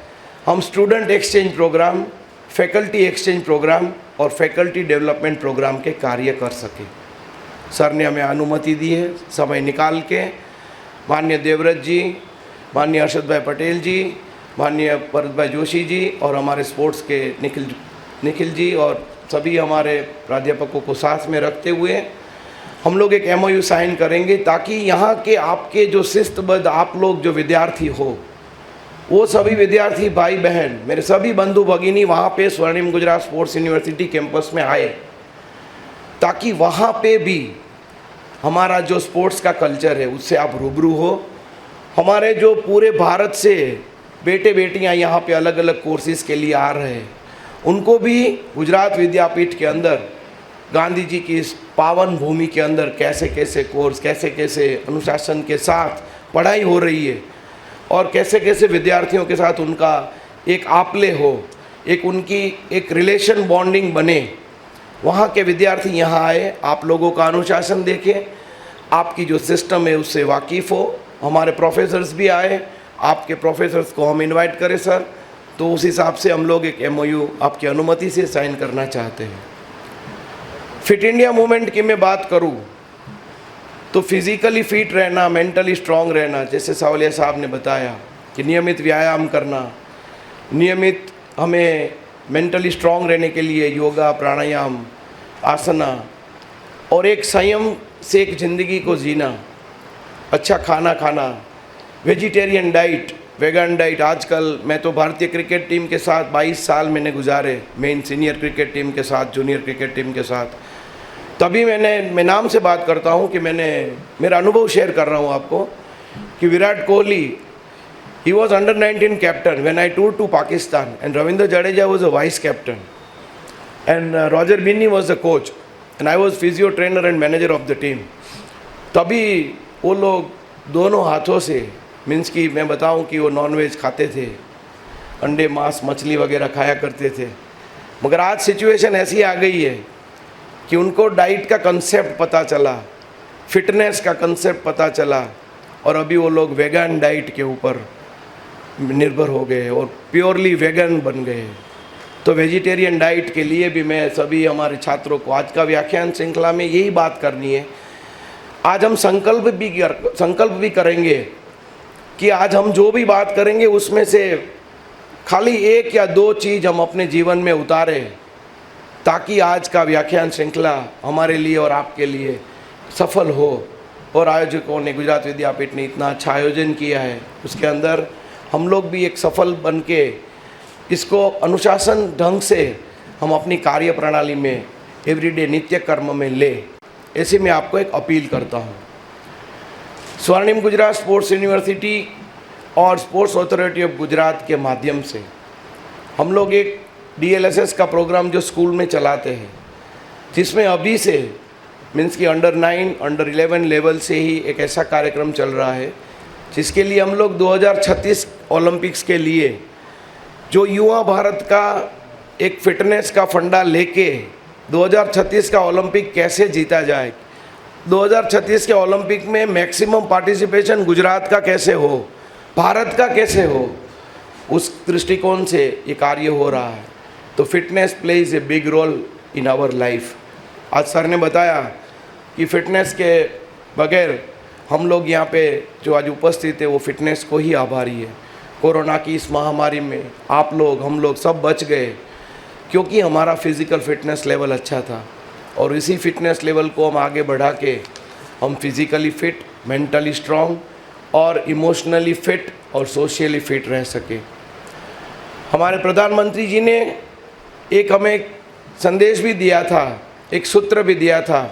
हम student exchange program, faculty exchange program और फैकल्टी डेवलपमेंट प्रोग्राम के कार्य कर सकें। सर ने हमें अनुमति दी है समय निकाल के। माननीय देवव्रत जी, माननीय हर्षद भाई पटेल जी, माननीय भरत भाई जोशी जी और हमारे स्पोर्ट्स के निखिल जी और सभी हमारे प्राध्यापकों को साथ में रखते हुए हम लोग एक MOU साइन करेंगे ताकि यहाँ के आपके जो शिस्तबद्ध आप लोग जो विद्यार्थी हो, वो सभी विद्यार्थी भाई बहन, मेरे सभी बंधु भगिनी वहाँ पे स्वर्णिम गुजरात स्पोर्ट्स यूनिवर्सिटी कैंपस में आए ताकि वहाँ पे भी हमारा जो स्पोर्ट्स का कल्चर है उससे आप रूबरू हो। हमारे जो पूरे भारत से बेटे बेटियाँ यहाँ पे अलग अलग कोर्सेज़ के लिए आ रहे हैं, उनको भी गुजरात विद्यापीठ के अंदर गांधी जी की इस पावन भूमि के अंदर कैसे कैसे कोर्स, कैसे कैसे अनुशासन के साथ पढ़ाई हो रही है और कैसे कैसे विद्यार्थियों के साथ उनका एक आपले हो, एक उनकी एक रिलेशन बॉन्डिंग बने। वहाँ के विद्यार्थी यहाँ आए, आप लोगों का अनुशासन देखें, आपकी जो सिस्टम है उससे वाकिफ़ हो। हमारे प्रोफेसर्स भी आए, आपके प्रोफेसर्स को हम इनवाइट करें सर, तो उस हिसाब से हम लोग एक MOU आपकी अनुमति से साइन करना चाहते हैं। फिट इंडिया मूवमेंट की मैं बात करूं तो फिज़िकली फिट रहना, मेंटली स्ट्रांग रहना, जैसे सावलिया साहब ने बताया कि नियमित व्यायाम करना, नियमित हमें मेंटली स्ट्रांग रहने के लिए योगा, प्राणायाम, आसना और एक संयम से एक ज़िंदगी को जीना, अच्छा खाना खाना, वेजिटेरियन डाइट, वेगन डाइट। आजकल मैं तो भारतीय क्रिकेट टीम के साथ 22 साल मैंने गुजारे, मेन सीनियर क्रिकेट टीम के साथ, जूनियर क्रिकेट टीम के साथ। तभी मैं नाम से बात करता हूँ कि मेरा अनुभव शेयर कर रहा हूँ आपको कि Virat Kohli, he was under 19 captain when I toured to Pakistan and Ravindra Jadeja was a vice captain and Roger Binney was the coach and I was physio trainer and manager of the team। तभी वो लोग दोनों हाथों से means कि मैं बताऊं कि वो नॉनवेज खाते थे, अंडे, मांस, मछली वगैरह खाया करते थे, मगर आज सिचुएशन ऐसी आ गई है कि उनको डाइट का कंसेप्ट पता चला, फिटनेस का कंसेप्ट पता चला और अभी वो लोग वेगन डाइट के ऊपर निर्भर हो गए और प्योरली वेगन बन गए। तो वेजिटेरियन डाइट के लिए भी मैं सभी हमारे छात्रों को आज का व्याख्यान श्रृंखला में यही बात करनी है। आज हम संकल्प भी करेंगे कि आज हम जो भी बात करेंगे उसमें से खाली 1 या 2 चीज़ हम अपने जीवन में उतारें ताकि आज का व्याख्यान श्रृंखला हमारे लिए और आपके लिए सफल हो। और आयोजकों ने, गुजरात विद्यापीठ ने इतना अच्छा आयोजन किया है, उसके अंदर हम लोग भी एक सफल बन के इसको अनुशासन ढंग से हम अपनी कार्य प्रणाली में एवरीडे नित्य कर्म में ले, ऐसे मैं आपको एक अपील करता हूँ। स्वर्णिम गुजरात स्पोर्ट्स यूनिवर्सिटी और स्पोर्ट्स अथॉरिटी ऑफ गुजरात के माध्यम से हम लोग एक DLSS का प्रोग्राम जो स्कूल में चलाते हैं, जिसमें अभी से मीन्स कि अंडर 9, अंडर 11 लेवल से ही एक ऐसा कार्यक्रम चल रहा है जिसके लिए हम लोग 2036 ओलंपिक्स के लिए जो युवा भारत का एक फिटनेस का फंडा लेके 2036 का ओलंपिक कैसे जीता जाए, 2036 के ओलंपिक में मैक्सिमम पार्टिसिपेशन गुजरात का कैसे हो, भारत का कैसे हो, उस दृष्टिकोण से ये कार्य हो रहा है। तो fitness plays a big role in our life. आज सर ने बताया कि फिटनेस के बगैर हम लोग यहाँ पे जो आज उपस्थित है वो फिटनेस को ही आभारी है। कोरोना की इस महामारी में आप लोग, हम लोग सब बच गए क्योंकि हमारा फिज़िकल फिटनेस लेवल अच्छा था, और इसी फिटनेस लेवल को हम आगे बढ़ा के हम फिज़िकली फिट, मेंटली स्ट्रॉन्ग और इमोशनली फिट और सोशली फिट रह सके। हमारे प्रधानमंत्री जी ने एक हमें संदेश भी दिया था, एक सूत्र भी दिया था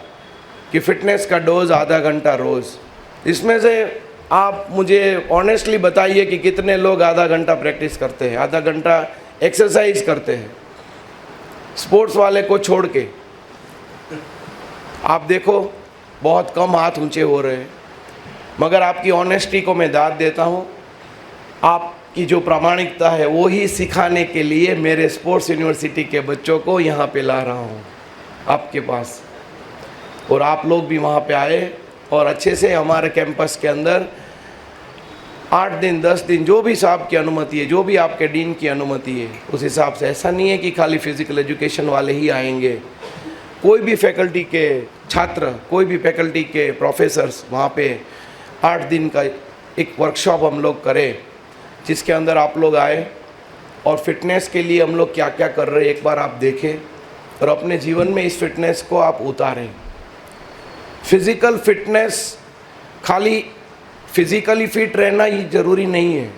कि फिटनेस का डोज आधा घंटा रोज़। इसमें से आप मुझे ऑनेस्टली बताइए कि कितने लोग आधा घंटा प्रैक्टिस करते हैं, आधा घंटा एक्सरसाइज करते हैं, स्पोर्ट्स वाले को छोड़ के। आप देखो बहुत कम हाथ ऊंचे हो रहे हैं। मगर आपकी ऑनेस्टी को मैं दाद देता हूँ, आपकी जो प्रामाणिकता है वो ही सिखाने के लिए मेरे स्पोर्ट्स यूनिवर्सिटी के बच्चों को यहाँ पे ला रहा हूँ आपके पास, और आप लोग भी वहाँ पे आए और अच्छे से हमारे कैंपस के अंदर 8 दिन 10 दिन जो भी साहब की अनुमति है, जो भी आपके डीन की अनुमति है, उस हिसाब से। ऐसा नहीं है कि खाली फिज़िकल एजुकेशन वाले ही आएंगे, कोई भी फैकल्टी के छात्र, कोई भी फैकल्टी के प्रोफेसर्स वहाँ पे 8 दिन का एक वर्कशॉप हम लोग करें, जिसके अंदर आप लोग आए और फिटनेस के लिए हम लोग क्या क्या कर रहे हैं एक बार आप देखें और अपने जीवन में इस फिटनेस को आप उतारें। फिज़िकल फिटनेस खाली फिज़िकली फिट रहना ही ज़रूरी नहीं है,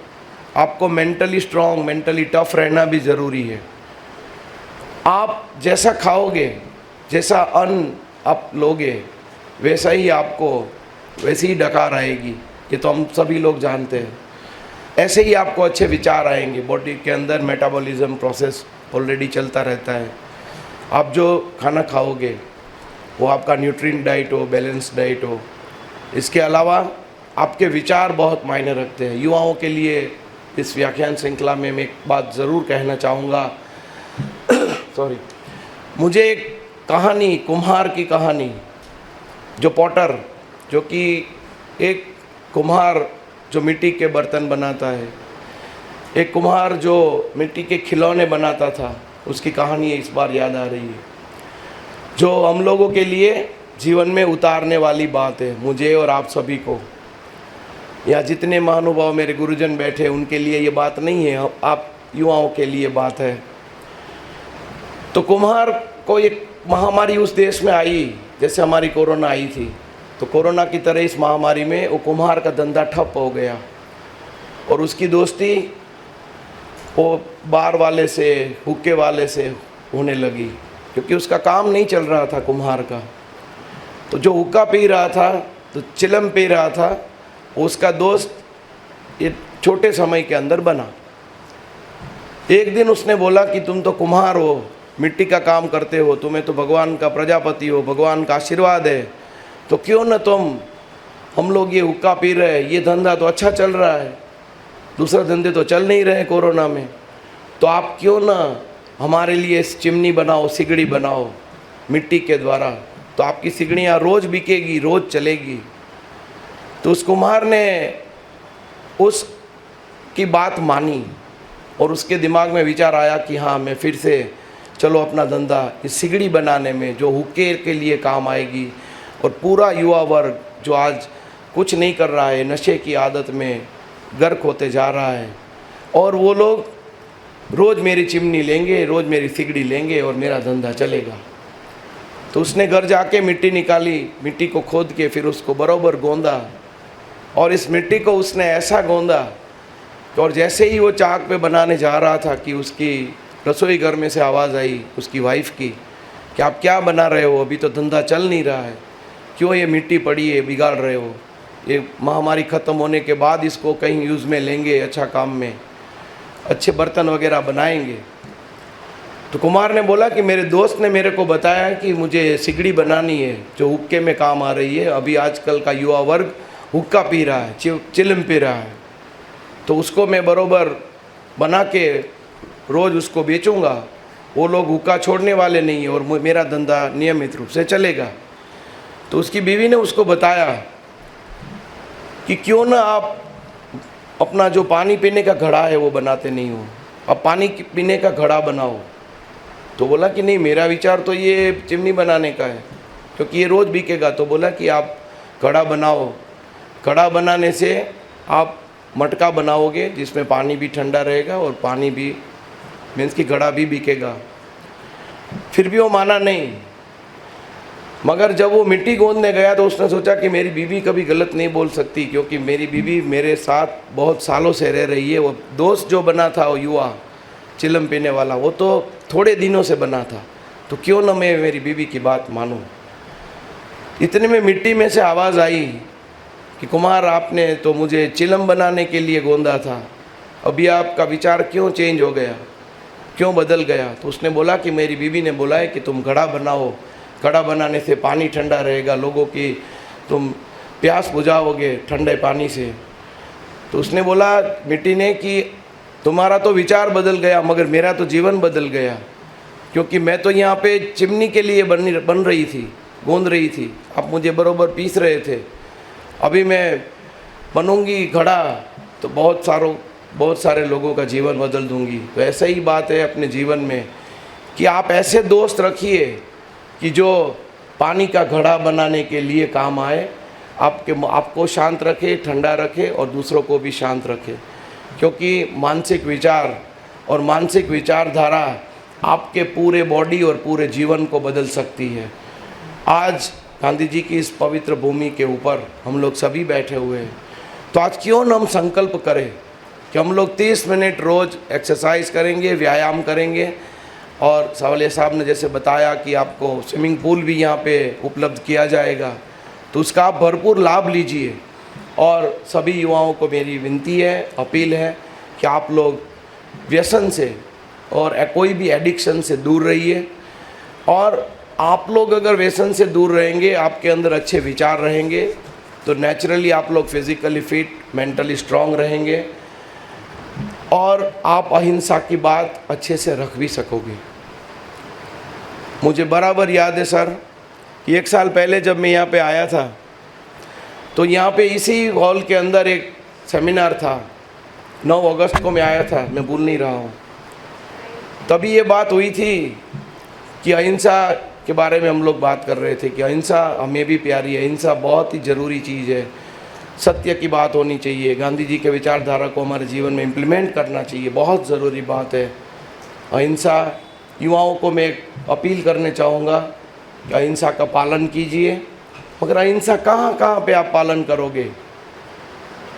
आपको मेंटली स्ट्रॉन्ग, मेंटली टफ रहना भी ज़रूरी है। आप जैसा खाओगे, जैसा अन्न आप लोगे, वैसा ही आपको वैसी ही डकार आएगी, ये तो हम सभी लोग जानते हैं। ऐसे ही आपको अच्छे विचार आएंगे, बॉडी के अंदर मेटाबॉलिज्म प्रोसेस ऑलरेडी चलता रहता है। आप जो खाना खाओगे वो आपका न्यूट्रिएंट डाइट हो, बैलेंस डाइट हो। इसके अलावा आपके विचार बहुत मायने रखते हैं। युवाओं के लिए इस व्याख्यान श्रृंखला में मैं एक बात ज़रूर कहना चाहूँगा। सॉरी, मुझे एक कहानी, कुम्हार की कहानी, जो पॉटर, जो कि एक कुम्हार जो मिट्टी के बर्तन बनाता है, एक कुम्हार जो मिट्टी के खिलौने बनाता था, उसकी कहानी इस बार याद आ रही है, जो हम लोगों के लिए जीवन में उतारने वाली बात है, मुझे और आप सभी को। या जितने महानुभाव मेरे गुरुजन बैठे, उनके लिए ये बात नहीं है, आप युवाओं के लिए बात है। तो कुम्हार को एक महामारी उस देश में आई, जैसे हमारी कोरोना आई थी, तो कोरोना की तरह इस महामारी में वो कुम्हार का धंधा ठप हो गया और उसकी दोस्ती वो बार वाले से, हुक्के वाले से होने लगी, क्योंकि उसका काम नहीं चल रहा था कुम्हार का। तो जो हुक्का पी रहा था, तो चिलम पी रहा था, उसका दोस्त ये छोटे समय के अंदर बना। एक दिन उसने बोला कि तुम तो कुम्हार हो, मिट्टी का काम करते हो, तुम्हें तो भगवान का प्रजापति हो, भगवान का आशीर्वाद है, तो क्यों न हम लोग ये हुक्का पी रहे हैं, ये धंधा तो अच्छा चल रहा है, दूसरे धंधे तो चल नहीं रहे कोरोना में, तो आप क्यों न हमारे लिए चिमनी बनाओ, सिगड़ी बनाओ मिट्टी के द्वारा, तो आपकी सिगड़ियाँ रोज़ बिकेगी, रोज़ चलेगी। तो उस कुम्हार ने उसकी बात मानी और उसके दिमाग में विचार आया कि हाँ, मैं फिर से चलो अपना धंधा इस सिगड़ी बनाने में, जो हुक्के के लिए काम आएगी। और पूरा युवा वर्ग जो आज कुछ नहीं कर रहा है, नशे की आदत में गर्क होते जा रहा है, और वो लोग रोज़ मेरी चिमनी लेंगे, रोज़ मेरी सिगड़ी लेंगे और मेरा धंधा चलेगा। तो उसने घर जाके मिट्टी निकाली, मिट्टी को खोद के फिर उसको बराबर गोंदा, और इस मिट्टी को उसने ऐसा गोंदा और जैसे ही वो चाक पे बनाने जा रहा था कि उसकी रसोई घर में से आवाज़ आई उसकी वाइफ की कि आप क्या बना रहे हो, अभी तो धंधा चल नहीं रहा है, क्यों ये मिट्टी पड़ी है बिगाड़ रहे हो, ये महामारी ख़त्म होने के बाद इसको कहीं यूज़ में लेंगे, अच्छा काम में, अच्छे बर्तन वगैरह बनाएंगे। तो कुमार ने बोला कि मेरे दोस्त ने मेरे को बताया कि मुझे सिगड़ी बनानी है जो हुक्के में काम आ रही है, अभी आजकल का युवा वर्ग हुक्का पी रहा है, चिलम पी रहा है, तो उसको मैं बरोबर बना के रोज़ उसको बेचूंगा वो लोग हुक्का छोड़ने वाले नहीं है और मेरा धंधा नियमित रूप से चलेगा। तो उसकी बीवी ने उसको बताया कि क्यों ना आप अपना जो पानी पीने का घड़ा है वो बनाते नहीं हो, अब पानी पीने का घड़ा बनाओ। तो बोला कि नहीं, मेरा विचार तो ये चिमनी बनाने का है क्योंकि ये रोज़ बिकेगा। तो बोला कि आप घड़ा बनाओ, घड़ा बनाने से आप मटका बनाओगे जिसमें पानी भी ठंडा रहेगा और पानी भी मीन्स कि घड़ा भी बिकेगा। फिर भी वो माना नहीं, मगर जब वो मिट्टी गोंदने गया तो उसने सोचा कि मेरी बीवी कभी गलत नहीं बोल सकती क्योंकि मेरी बीवी मेरे साथ बहुत सालों से रह रही है। वो दोस्त जो बना था वो युवा चिलम पीने वाला, वो तो थोड़े दिनों से बना था, तो क्यों ना मैं मेरी बीवी की बात मानूं। इतने में मिट्टी में से आवाज़ आई कि कुमार, आपने तो मुझे चिलम बनाने के लिए गोंदा था, अभी आपका विचार क्यों चेंज हो गया, क्यों बदल गया। तो उसने बोला कि मेरी बीवी ने बोला है कि तुम घड़ा बनाओ, घड़ा बनाने से पानी ठंडा रहेगा, लोगों की तुम प्यास बुझाओगे ठंडे पानी से। तो उसने बोला मिट्टी ने कि तुम्हारा तो विचार बदल गया मगर मेरा तो जीवन बदल गया, क्योंकि मैं तो यहाँ पे चिमनी के लिए बन रही थी, गूंद रही थी, आप मुझे बरोबर पीस रहे थे। अभी मैं बनूंगी घड़ा तो बहुत सारे लोगों का जीवन बदल दूंगी। तो ऐसा ही बात है अपने जीवन में कि आप ऐसे दोस्त रखिए कि जो पानी का घड़ा बनाने के लिए काम आए, आपको शांत रखे, ठंडा रखे और दूसरों को भी शांत रखे, क्योंकि मानसिक विचार और मानसिक विचारधारा आपके पूरे बॉडी और पूरे जीवन को बदल सकती है। आज गांधी जी की इस पवित्र भूमि के ऊपर हम लोग सभी बैठे हुए हैं, तो आज क्यों न हम संकल्प करें कि हम लोग 30 मिनट रोज़ एक्सरसाइज करेंगे, व्यायाम करेंगे। और सावलिया साहब ने जैसे बताया कि आपको स्विमिंग पूल भी यहाँ पे उपलब्ध किया जाएगा, तो उसका आप भरपूर लाभ लीजिए। और सभी युवाओं को मेरी विनती है, अपील है कि आप लोग व्यसन से और कोई भी एडिक्शन से दूर रहिए। और आप लोग अगर व्यसन से दूर रहेंगे, आपके अंदर अच्छे विचार रहेंगे, तो नेचुरली आप लोग फिज़िकली फिट, मेंटली स्ट्रांग रहेंगे और आप अहिंसा की बात अच्छे से रख भी सकोगे। मुझे बराबर याद है सर कि 1 साल पहले जब मैं यहाँ पे आया था तो यहाँ पे इसी हॉल के अंदर एक सेमिनार था, 9 अगस्त को मैं आया था, मैं भूल नहीं रहा हूँ। तभी ये बात हुई थी कि अहिंसा के बारे में हम लोग बात कर रहे थे कि अहिंसा हमें भी प्यारी है, अहिंसा बहुत ही ज़रूरी चीज़ है, सत्य की बात होनी चाहिए, गांधी जी के विचारधारा को हमारे जीवन में इम्प्लीमेंट करना चाहिए, बहुत ज़रूरी बात है अहिंसा। युवाओं को मैं अपील करने चाहूँगा कि अहिंसा का पालन कीजिए, मगर अहिंसा कहाँ कहाँ पे आप पालन करोगे,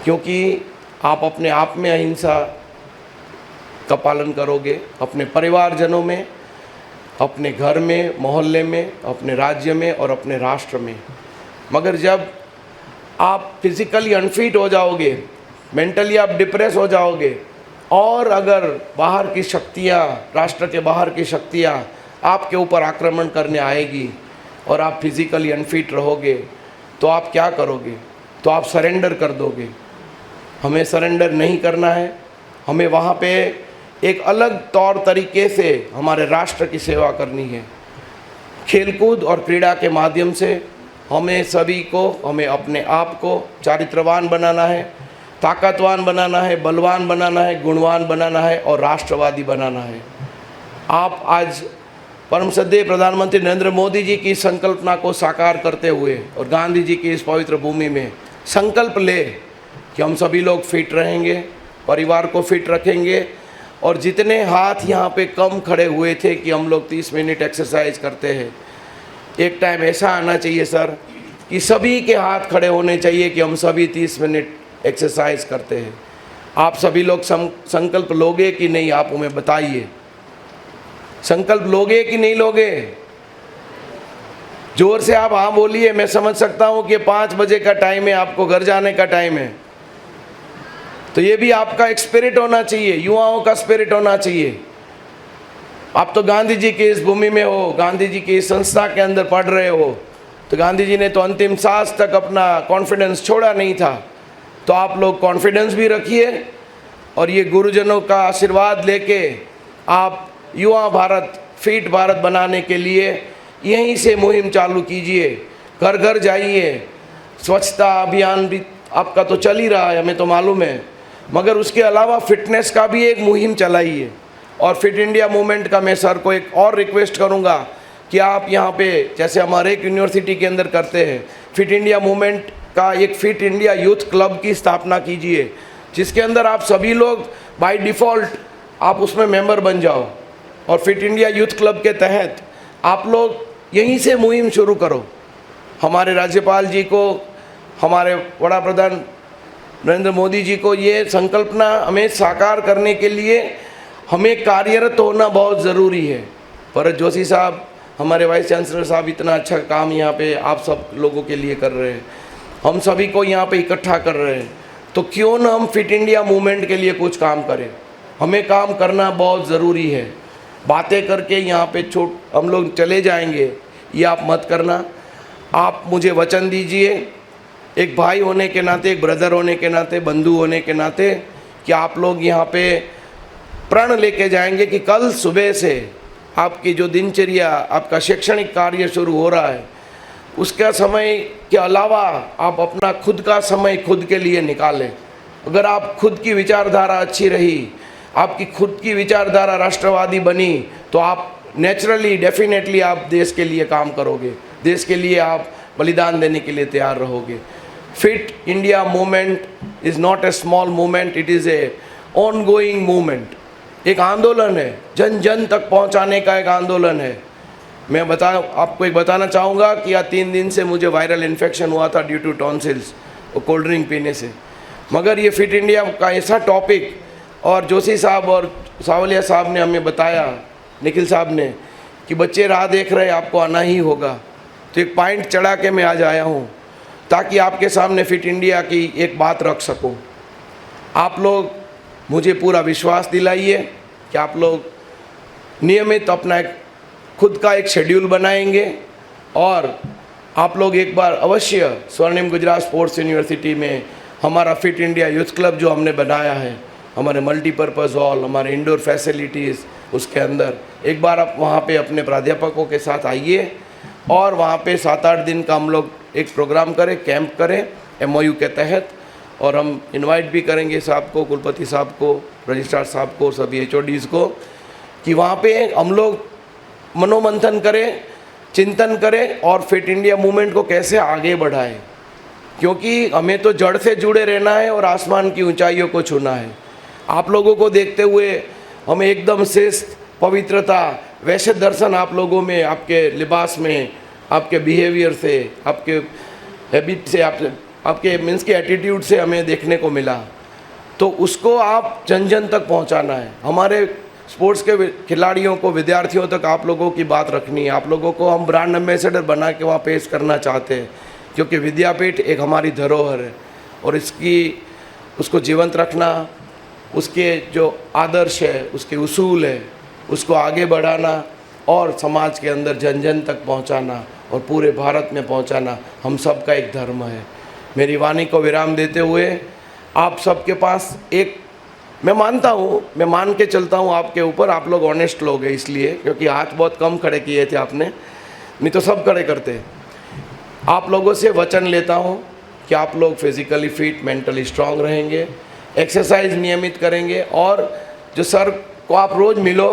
क्योंकि आप अपने आप में अहिंसा का पालन करोगे, अपने परिवारजनों में, अपने घर में, मोहल्ले में, अपने राज्य में और अपने राष्ट्र में। मगर जब आप फिज़िकली अनफिट हो जाओगे, मेंटली आप डिप्रेस हो जाओगे और अगर बाहर की शक्तियाँ, राष्ट्र के बाहर की शक्तियाँ आपके ऊपर आक्रमण करने आएगी और आप फिज़िकली अनफिट रहोगे, तो आप क्या करोगे? तो आप सरेंडर कर दोगे। हमें सरेंडर नहीं करना है, हमें वहाँ पे एक अलग तौर तरीके से हमारे राष्ट्र की सेवा करनी है। खेलकूद और क्रीड़ा के माध्यम से हमें सभी को, हमें अपने आप को चारित्रवान बनाना है, ताकतवान बनाना है, बलवान बनाना है, गुणवान बनाना है और राष्ट्रवादी बनाना है। आप आज परम श्रद्धेय प्रधानमंत्री नरेंद्र मोदी जी की संकल्पना को साकार करते हुए और गांधी जी की इस पवित्र भूमि में संकल्प ले कि हम सभी लोग फिट रहेंगे, परिवार को फिट रखेंगे। और जितने हाथ यहाँ पे कम खड़े हुए थे कि हम लोग 30 मिनट एक्सरसाइज करते हैं, एक टाइम ऐसा आना चाहिए सर कि सभी के हाथ खड़े होने चाहिए कि हम सभी 30 मिनट एक्सरसाइज करते हैं। आप सभी लोग संकल्प लोगे कि नहीं, आप हमें बताइए। संकल्प लोगे कि नहीं लोगे? जोर से आप हाँ बोलिए। मैं समझ सकता हूँ कि 5 बजे का टाइम है, आपको घर जाने का टाइम है, तो ये भी आपका एक स्पिरिट होना चाहिए, युवाओं का स्पिरिट होना चाहिए। आप तो गांधी जी की इस भूमि में हो, गांधी जी की इस संस्था के अंदर पढ़ रहे हो, तो गांधी जी ने तो अंतिम सांस तक अपना कॉन्फिडेंस छोड़ा नहीं था। तो आप लोग कॉन्फिडेंस भी रखिए और ये गुरुजनों का आशीर्वाद लेके आप युवा भारत फिट भारत बनाने के लिए यहीं से मुहिम चालू कीजिए, घर घर जाइए। स्वच्छता अभियान भी आपका तो चल ही रहा है, हमें तो मालूम है, मगर उसके अलावा फिटनेस का भी एक मुहिम चलाइए। और फिट इंडिया मूवमेंट का मैं सर को एक और रिक्वेस्ट करूंगा कि आप यहाँ पे जैसे हमारे एक यूनिवर्सिटी के अंदर करते हैं, फिट इंडिया मूवमेंट का एक फिट इंडिया यूथ क्लब की स्थापना कीजिए, जिसके अंदर आप सभी लोग बाय डिफ़ॉल्ट आप उसमें मेंबर बन जाओ। और फिट इंडिया यूथ क्लब के तहत आप लोग यहीं से मुहिम शुरू करो। हमारे राज्यपाल जी को, हमारे वड़ा प्रधान नरेंद्र मोदी जी को ये संकल्पना हमें साकार करने के लिए हमें कार्यरत होना बहुत ज़रूरी है। भरत जोशी साहब, हमारे वाइस चांसलर साहब इतना अच्छा काम यहाँ पे आप सब लोगों के लिए कर रहे हैं, हम सभी को यहाँ पे इकट्ठा कर रहे हैं, तो क्यों ना हम फिट इंडिया मूवमेंट के लिए कुछ काम करें। हमें काम करना बहुत ज़रूरी है। बातें करके यहाँ पे हम लोग चले जाएंगे, ये आप मत करना। आप मुझे वचन दीजिए, एक भाई होने के नाते, एक ब्रदर होने के नाते, बंधु होने के नाते, कि आप लोग यहाँ पे प्रण लेके जाएंगे कि कल सुबह से आपकी जो दिनचर्या, आपका शैक्षणिक कार्य शुरू हो रहा है, उसका समय के अलावा आप अपना खुद का समय खुद के लिए निकालें। अगर आप खुद की विचारधारा अच्छी रही, आपकी खुद की विचारधारा राष्ट्रवादी बनी, तो आप नेचुरली डेफिनेटली आप देश के लिए काम करोगे, देश के लिए आप बलिदान देने के लिए तैयार रहोगे। Fit India movement is not a small movement, it is a ongoing movement. एक आंदोलन है, जन जन तक पहुंचाने का एक आंदोलन है। मैं आपको एक बताना चाहूँगा कि यह 3 दिन से मुझे वायरल इन्फेक्शन हुआ था ड्यू टू टॉन्सिल्स और कोल्ड ड्रिंक पीने से, मगर ये फिट इंडिया का ऐसा टॉपिक, और जोशी साहब और सावलिया साहब ने हमें बताया, निखिल साहब ने, कि बच्चे राह देख रहे, आपको आना ही होगा, तो एक पॉइंट चढ़ा के मैं आज आया हूँ ताकि आपके सामने फिट इंडिया की एक बात रख सकूँ। आप लोग मुझे पूरा विश्वास दिलाइए कि आप लोग नियमित अपना एक खुद का एक शेड्यूल बनाएंगे, और आप लोग एक बार अवश्य स्वर्णिम गुजरात स्पोर्ट्स यूनिवर्सिटी में हमारा फिट इंडिया यूथ क्लब जो हमने बनाया है, हमारे मल्टीपर्पज़ हॉल, हमारे इंडोर फैसिलिटीज़, उसके अंदर एक बार आप वहाँ पे अपने प्राध्यापकों के साथ आइए और वहाँ पे 7-8 दिन का हम लोग एक प्रोग्राम करें, कैंप करें MOU के तहत, और हम इनवाइट भी करेंगे साहब को, कुलपति साहब को, रजिस्ट्रार साहब को, सभी HODs को, कि वहाँ पे हम लोग मनोमंथन करें, चिंतन करें और फिट इंडिया मूवमेंट को कैसे आगे बढ़ाएं, क्योंकि हमें तो जड़ से जुड़े रहना है और आसमान की ऊंचाइयों को छूना है। आप लोगों को देखते हुए हमें एकदम शिस्त, पवित्रता, वैसे दर्शन आप लोगों में, आपके लिबास में, आपके बिहेवियर से, आपके हैबिट से, आपके मीन्स के एटीट्यूड से हमें देखने को मिला। तो उसको आप जन जन तक पहुंचाना है। हमारे स्पोर्ट्स के खिलाड़ियों को, विद्यार्थियों तक आप लोगों की बात रखनी है। आप लोगों को हम ब्रांड एम्बेसडर बना के वहाँ पेश करना चाहते हैं, क्योंकि विद्यापीठ एक हमारी धरोहर है और उसको जीवंत रखना, उसके जो आदर्श है, उसके उसूल है, उसको आगे बढ़ाना और समाज के अंदर जन जन तक पहुंचाना और पूरे भारत में पहुंचाना हम सबका एक धर्म है। मेरी वाणी को विराम देते हुए आप सबके पास एक, मैं मानता हूँ, मैं मान के चलता हूँ आपके ऊपर, आप लोग ऑनेस्ट लोग हैं, इसलिए क्योंकि हाथ बहुत कम खड़े किए थे आपने, नहीं तो सब खड़े करते। आप लोगों से वचन लेता हूँ कि आप लोग फिज़िकली फिट, मेंटली स्ट्रांग रहेंगे, एक्सरसाइज नियमित करेंगे, और जो सर को आप रोज़ मिलो,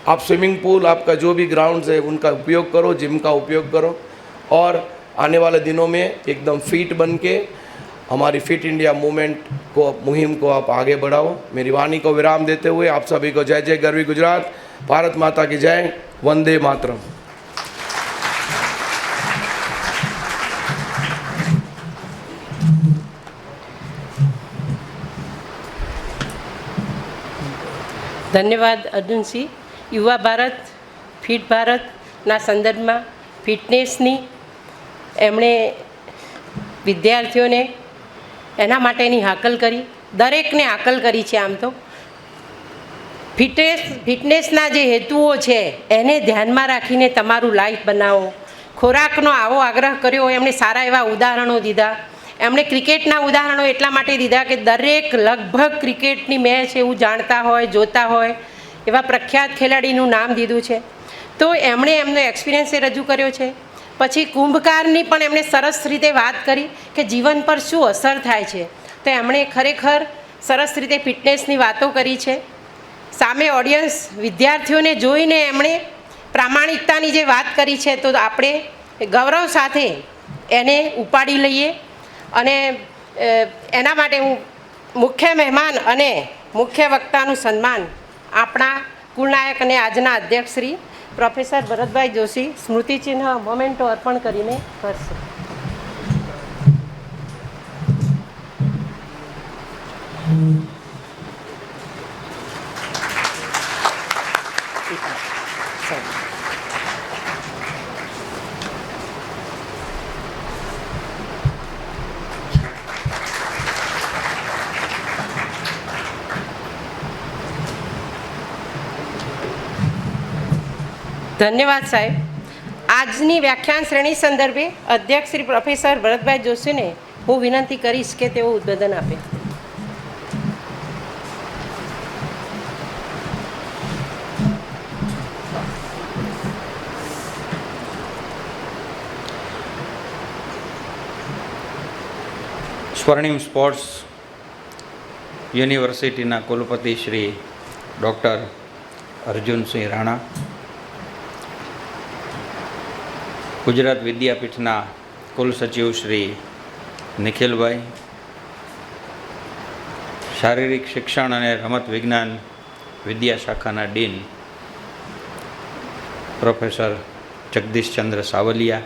आप स्विमिंग पूल, आपका जो भी ग्राउंड्स है उनका उपयोग करो, जिम का उपयोग करो, और आने वाले दिनों में एकदम फिट बन के हमारी फिट इंडिया मूवमेंट को, मुहिम को आप आगे बढ़ाओ। मेरी वाणी को विराम देते हुए आप सभी को जय जय गरवी गुजरात, भारत माता की जय, वंदे मातरम।
ધન્યવાદ અર્જુનસિંહ. યુવા ભારત, ફિટ ભારતના સંદર્ભમાં ફિટનેસની એમણે વિદ્યાર્થીઓને એના માટેની હાકલ કરી, દરેકને હાકલ કરી છે. આમ તો ફિટનેસના જે હેતુઓ છે એને ધ્યાનમાં રાખીને તમારું લાઈફ બનાવો. ખોરાકનો આવો આગ્રહ કર્યો, એમણે સારા એવા ઉદાહરણો દીધા. એમણે ક્રિકેટના ઉદાહરણો એટલા માટે દીધા કે દરેક લગભગ ક્રિકેટની મેચ એવું જાણતા હોય, જોતા હોય એવા પ્રખ્યાત ખેલાડીનું નામ દીધું છે. તો એમણે એમનો એક્સપિરિયન્સ એ રજૂ કર્યો છે. પછી કુંભકારની પણ એમણે સરસ રીતે વાત કરી કે જીવન પર શું અસર થાય છે. તો એમણે ખરેખર સરસ રીતે ફિટનેસની વાતો કરી છે. સામે ઓડિયન્સ વિદ્યાર્થીઓને જોઈને એમણે પ્રામાણિકતાની જે વાત કરી છે તો આપણે ગૌરવ સાથે એને ઉપાડી લઈએ. અને એના માટે હું મુખ્ય મહેમાન અને મુખ્ય વક્તાનું સન્માન આપણા કુળનાયક અને આજના અધ્યક્ષ શ્રી પ્રોફેસર ભરતભાઈ જોશી સ્મૃતિચિહ્ન મોમેન્ટો અર્પણ કરીને કરશે. ધન્યવાદ સાહેબ. આજની વ્યાખ્યાન શ્રેણી સંદર્ભે અધ્યક્ષ શ્રી પ્રોફેસર ભરતભાઈ જોશીને હું વિનંતી કરીશ કે તેઓ ઉદ્બોધન આપે.
સ્વર્ણિમ સ્પોર્ટ્સ યુનિવર્સિટીના કુલપતિ શ્રી ડૉક્ટર અર્જુનસિંહ રાણા, ગુજરાત વિદ્યાપીઠના કુલસચિવ શ્રી નિખિલભાઈ, શારીરિક શિક્ષણ અને રમત વિજ્ઞાન વિદ્યાશાખાના ડીન પ્રોફેસર જગદીશચંદ્ર સાવલિયા,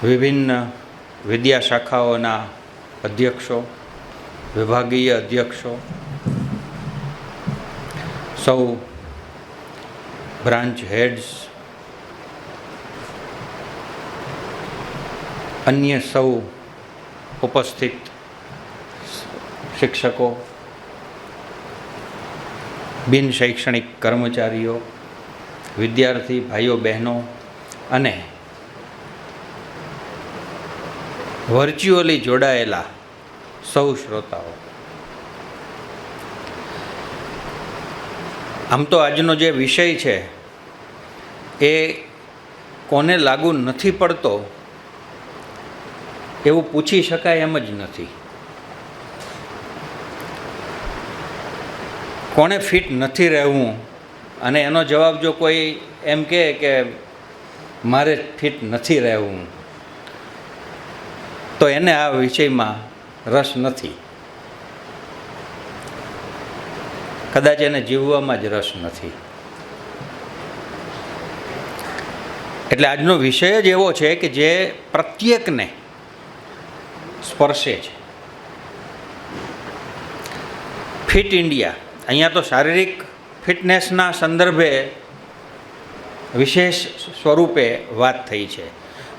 વિભિન્ન વિદ્યાશાખાઓના અધ્યક્ષો, વિભાગીય અધ્યક્ષો, સૌ બ્રાન્ચ હેડ્સ, અન્ય સૌ ઉપસ્થિત શિક્ષકો, બિન શૈક્ષણિક કર્મચારીઓ, વિદ્યાર્થી ભાઈઓ બહેનો અને વર્ચ્યુઅલી જોડાયેલા સૌ શ્રોતાઓ. આમ તો આજનો જે વિષય છે એ કોને લાગુ નથી પડતો એવું પૂછી શકાય એમ જ નથી. કોને ફિટ નથી રહેવું અને એનો જવાબ જો કોઈ એમ કહે કે મારે ફિટ નથી રહેવું તો એને આ વિષયમાં રસ નથી, કદાચ એને જીવવામાં જ રસ નથી. એટલે આજનો વિષય જ એવો છે કે જે પ્રત્યેકને સ્પર્શે છે. ફિટ ઇન્ડિયા, અહીંયા તો શારીરિક ફિટનેસના સંદર્ભે વિશેષ સ્વરૂપે વાત થઈ છે,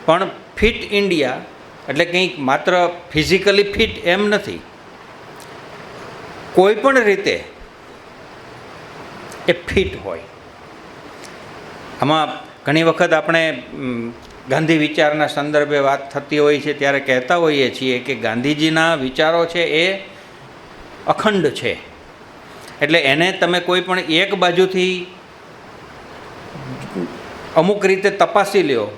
પણ ફિટ ઇન્ડિયા એટલે કંઈક માત્ર ફિઝિકલી ફિટ એમ નથી, કોઈ પણ રીતે એ ફિટ હોય. આમાં ઘણી વખત આપણે ગાંધી વિચારના સંદર્ભે વાત થતી હોય છે ત્યારે કહેતા હોઈએ છીએ કે ગાંધીજીના વિચારો છે એ અખંડ છે, એટલે એને તમે કોઈ પણ એક બાજુથી અમુક રીતે તપાસી લ્યો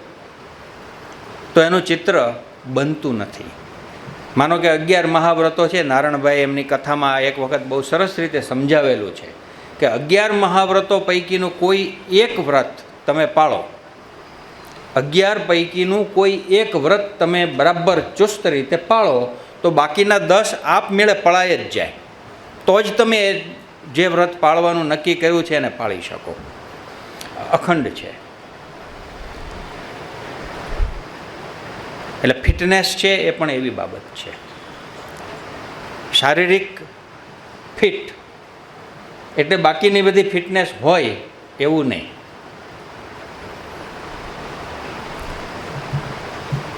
તો એનું ચિત્ર બનતું નથી. માનો કે 11 મહાવ્રતો છે, નારણભાઈ એમની કથામાં એક વખત બહુ સરસ રીતે સમજાવેલું છે કે 11 મહાવ્રતો પૈકીનું કોઈ એક વ્રત તમે પાળો, 11 પૈકીનું કોઈ એક વ્રત તમે બરાબર ચુસ્ત રીતે પાળો તો બાકીના 10 આપમેળે પળાય જ જાય, તો જ તમે જે વ્રત પાળવાનું નક્કી કર્યું છે એને પાળી શકો. અખંડ છે. એટલે ફિટનેસ છે એ પણ એવી બાબત છે. શારીરિક ફિટ એટલે બાકીની બધી ફિટનેસ હોય એવું નહીં.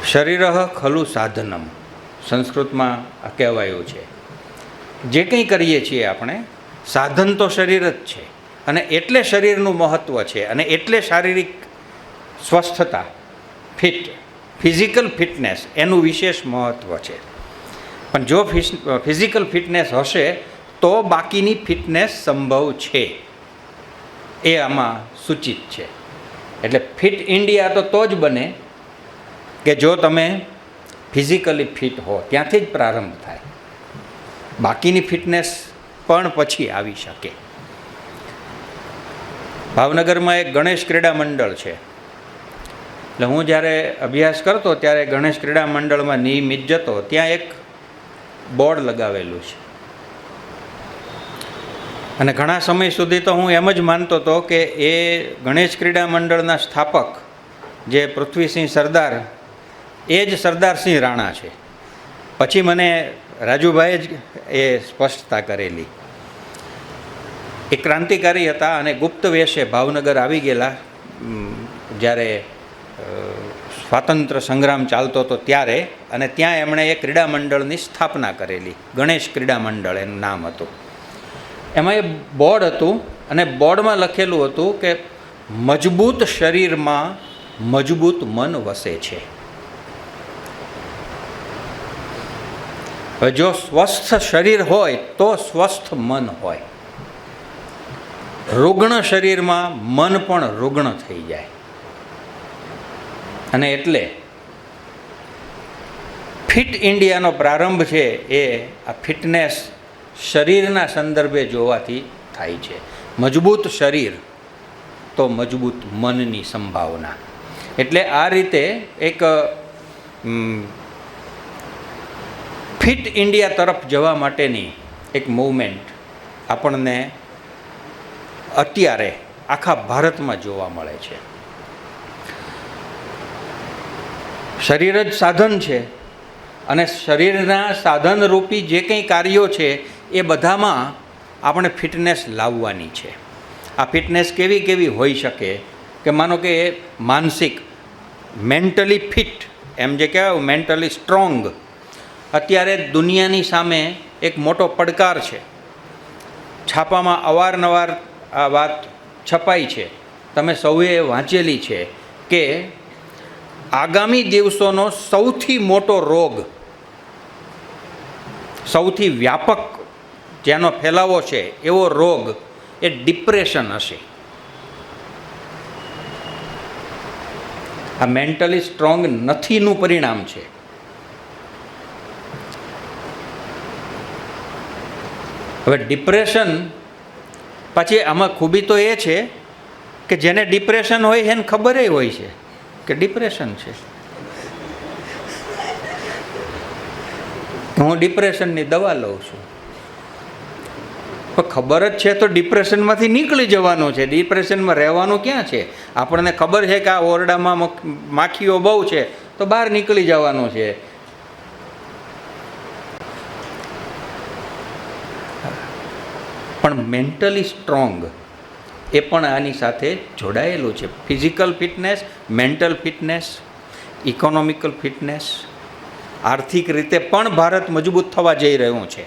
શરીરઃ ખલુ સાધનમ, સંસ્કૃતમાં આ કહેવાયું છે. જે કંઈ કરીએ છીએ આપણે, સાધન તો શરીર જ છે, અને એટલે શરીરનું મહત્ત્વ છે, અને એટલે શારીરિક સ્વસ્થતા, ફિટ, ફિઝિકલ ફિટનેસ એનું વિશેષ મહત્ત્વ છે. પણ જો ફિઝિકલ ફિટનેસ હશે તો બાકીની ફિટનેસ સંભવ છે, એ આમાં સૂચિત છે. એટલે ફિટ ઇન્ડિયા તો જ બને કે જો તમે ફિઝિકલી ફિટ હો, ત્યાંથી જ પ્રારંભ થાય. બાકીની ફિટનેસ પણ પછી આવી શકે. ભાવનગરમાં એક ગણેશ ક્રીડા મંડળ છે. એટલે હું જ્યારે અભ્યાસ કરતો ત્યારે ગણેશ ક્રીડા મંડળમાં નિયમિત જતો. ત્યાં એક બોર્ડ લગાવેલું છે અને ઘણા સમય સુધી તો હું એમ જ માનતો હતો કે એ ગણેશ ક્રીડા મંડળના સ્થાપક જે પૃથ્વીસિંહ સરદાર, એ જ સરદારસિંહ રાણા છે. પછી મને રાજુભાઈએ જ એ સ્પષ્ટતા કરેલી. એ ક્રાંતિકારી હતા અને ગુપ્ત વેશે ભાવનગર આવી ગયેલા જ્યારે સ્વાતંત્ર્ય સંગ્રામ ચાલતો હતો ત્યારે, અને ત્યાં એમણે એ ક્રીડા મંડળની સ્થાપના કરેલી. ગણેશ ક્રીડા મંડળ એનું નામ હતું. એમાં એ બોર્ડ હતું અને બોર્ડમાં લખેલું હતું કે મજબૂત શરીરમાં મજબૂત મન વસે છે. હવે જો સ્વસ્થ શરીર હોય તો સ્વસ્થ મન હોય. રુગ્ણ શરીરમાં મન પણ રુગ્ણ થઈ જાય. અને એટલે ફિટ ઇન્ડિયાનો પ્રારંભ છે એ આ ફિટનેસ શરીરના સંદર્ભે જોવાથી થાય છે. મજબૂત શરીર તો મજબૂત મનની સંભાવના. એટલે આ રીતે એક ફિટ ઇન્ડિયા તરફ જવા માટેની એક મૂવમેન્ટ આપણને અત્યારે આખા ભારતમાં જોવા મળે છે. શરીર જ સાધન છે અને શરીરના સાધનરૂપી જે કંઈ કાર્યો છે એ બધામાં આપણે ફિટનેસ લાવવાની છે. આ ફિટનેસ કેવી કેવી હોઈ શકે કે માનો કે એ માનસિક, મેન્ટલી ફિટ, એમ જે કહેવાય મેન્ટલી સ્ટ્રોંગ. અત્યારે દુનિયાની સામે એક મોટો પડકાર છે. છાપામાં અવારનવાર આ વાત છપાઈ છે, તમે સૌએ વાંચેલી છે કે આગામી દિવસોનો સૌથી મોટો રોગ, સૌથી વ્યાપક જેનો ફેલાવો છે એવો રોગ એ ડિપ્રેશન હશે. આ મેન્ટલી સ્ટ્રોંગ નથીનું પરિણામ છે. હવે ડિપ્રેશન પછી આમાં ખૂબી તો એ છે કે જેને ડિપ્રેશન હોય એને ખબર હોય છે કે ડિપ્રેશન છે. હું ડિપ્રેશનની દવા લઉં છું, પણ ખબર જ છે તો ડિપ્રેશનમાંથી નીકળી જવાનું છે. ડિપ્રેશનમાં રહેવાનું ક્યાં છે? આપણને ખબર છે કે આ ઓરડામાં માખીઓ બહુ છે તો બહાર નીકળી જવાનું છે. પણ મેન્ટલી સ્ટ્રોંગ એ પણ આની સાથે જોડાયેલું છે. Physical fitness, mental fitness, economical fitness. આર્થિક રીતે પણ ભારત મજબૂત થવા જઈ રહ્યું છે.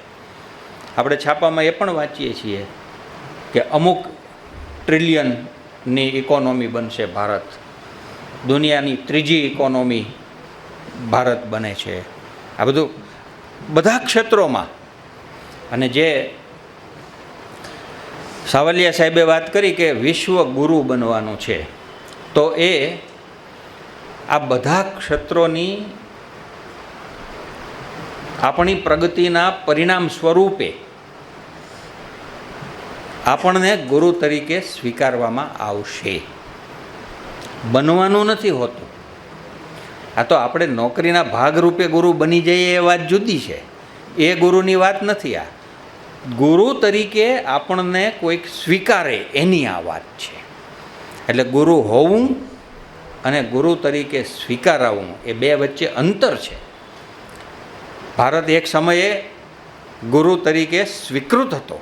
આપણે છાપામાં એ પણ વાંચીએ છીએ કે અમુક ટ્રિલિયનની ઇકોનોમી બનશે ભારત. દુનિયાની ત્રીજી ઇકોનોમી ભારત બને છે. આ બધું બધા ક્ષેત્રોમાં. અને જે સાવલિયા સાહેબે વાત કરી કે વિશ્વ ગુરુ બનવાનું છે, તો એ આ બધા ક્ષેત્રોની આપણી પ્રગતિના પરિણામ સ્વરૂપે આપણને ગુરુ તરીકે સ્વીકારવામાં આવશે. બનવાનું નથી હોતું. આ તો આપણે નોકરીના ભાગરૂપે ગુરુ બની જઈએ એ વાત જુદી છે. એ ગુરુની વાત નથી. આ ગુરુ તરીકે આપણને કોઈક સ્વીકારે એની આ વાત છે. એટલે ગુરુ હોવું અને ગુરુ તરીકે સ્વીકારાવું એ બે વચ્ચે અંતર છે. ભારત એક સમયે ગુરુ તરીકે સ્વીકૃત હતો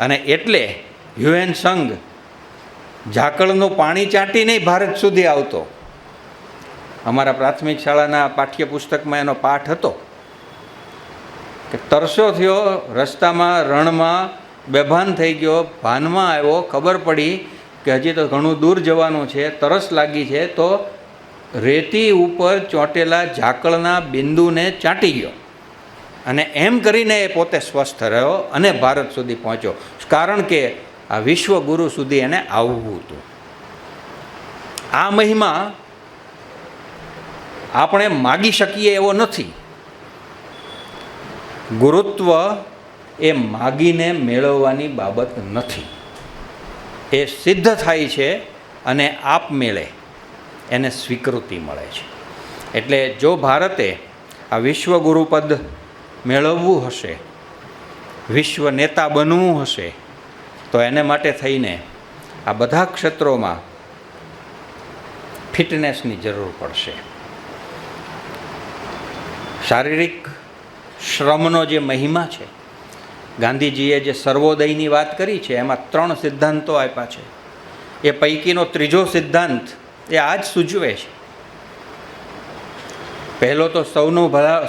અને એટલે યુએન સંઘ ઝાકળનું પાણી ચાટીને ભારત સુધી આવતો. અમારા પ્રાથમિક શાળાના પાઠ્યપુસ્તકમાં એનો પાઠ હતો કે તરસો થયો રસ્તામાં, રણમાં બેભાન થઈ ગયો, ભાનમાં આવ્યો, ખબર પડી કે હજી તો ઘણું દૂર જવાનું છે, તરસ લાગી છે, તો રેતી ઉપર ચોંટેલા ઝાકળના બિંદુને ચાટી ગયો અને એમ કરીને એ પોતે સ્વસ્થ રહ્યો અને ભારત સુધી પહોંચ્યો, કારણ કે આ વિશ્વગુરુ સુધી એને આવવું હતું. આ મહિમા આપણે માગી શકીએ એવો નથી. ગુરુત્વ એ માગીને મેળવવાની બાબત નથી, એ સિદ્ધ થાય છે અને આપમેળે એને સ્વીકૃતિ મળે છે. એટલે જો ભારતે આ વિશ્વગુરુ પદ મેળવવું હશે, વિશ્વ નેતા બનવું હશે, તો એને માટે થઈને આ બધા ક્ષેત્રોમાં ફિટનેસની જરૂર પડશે. શારીરિક શ્રમનો જે મહિમા છે, ગાંધીજીએ જે સર્વોદયની વાત કરી છે એમાં 3 સિદ્ધાંતો આપ્યા છે. એ પૈકીનો ત્રીજો સિદ્ધાંત એ આ જ સૂચવે છે. પહેલો તો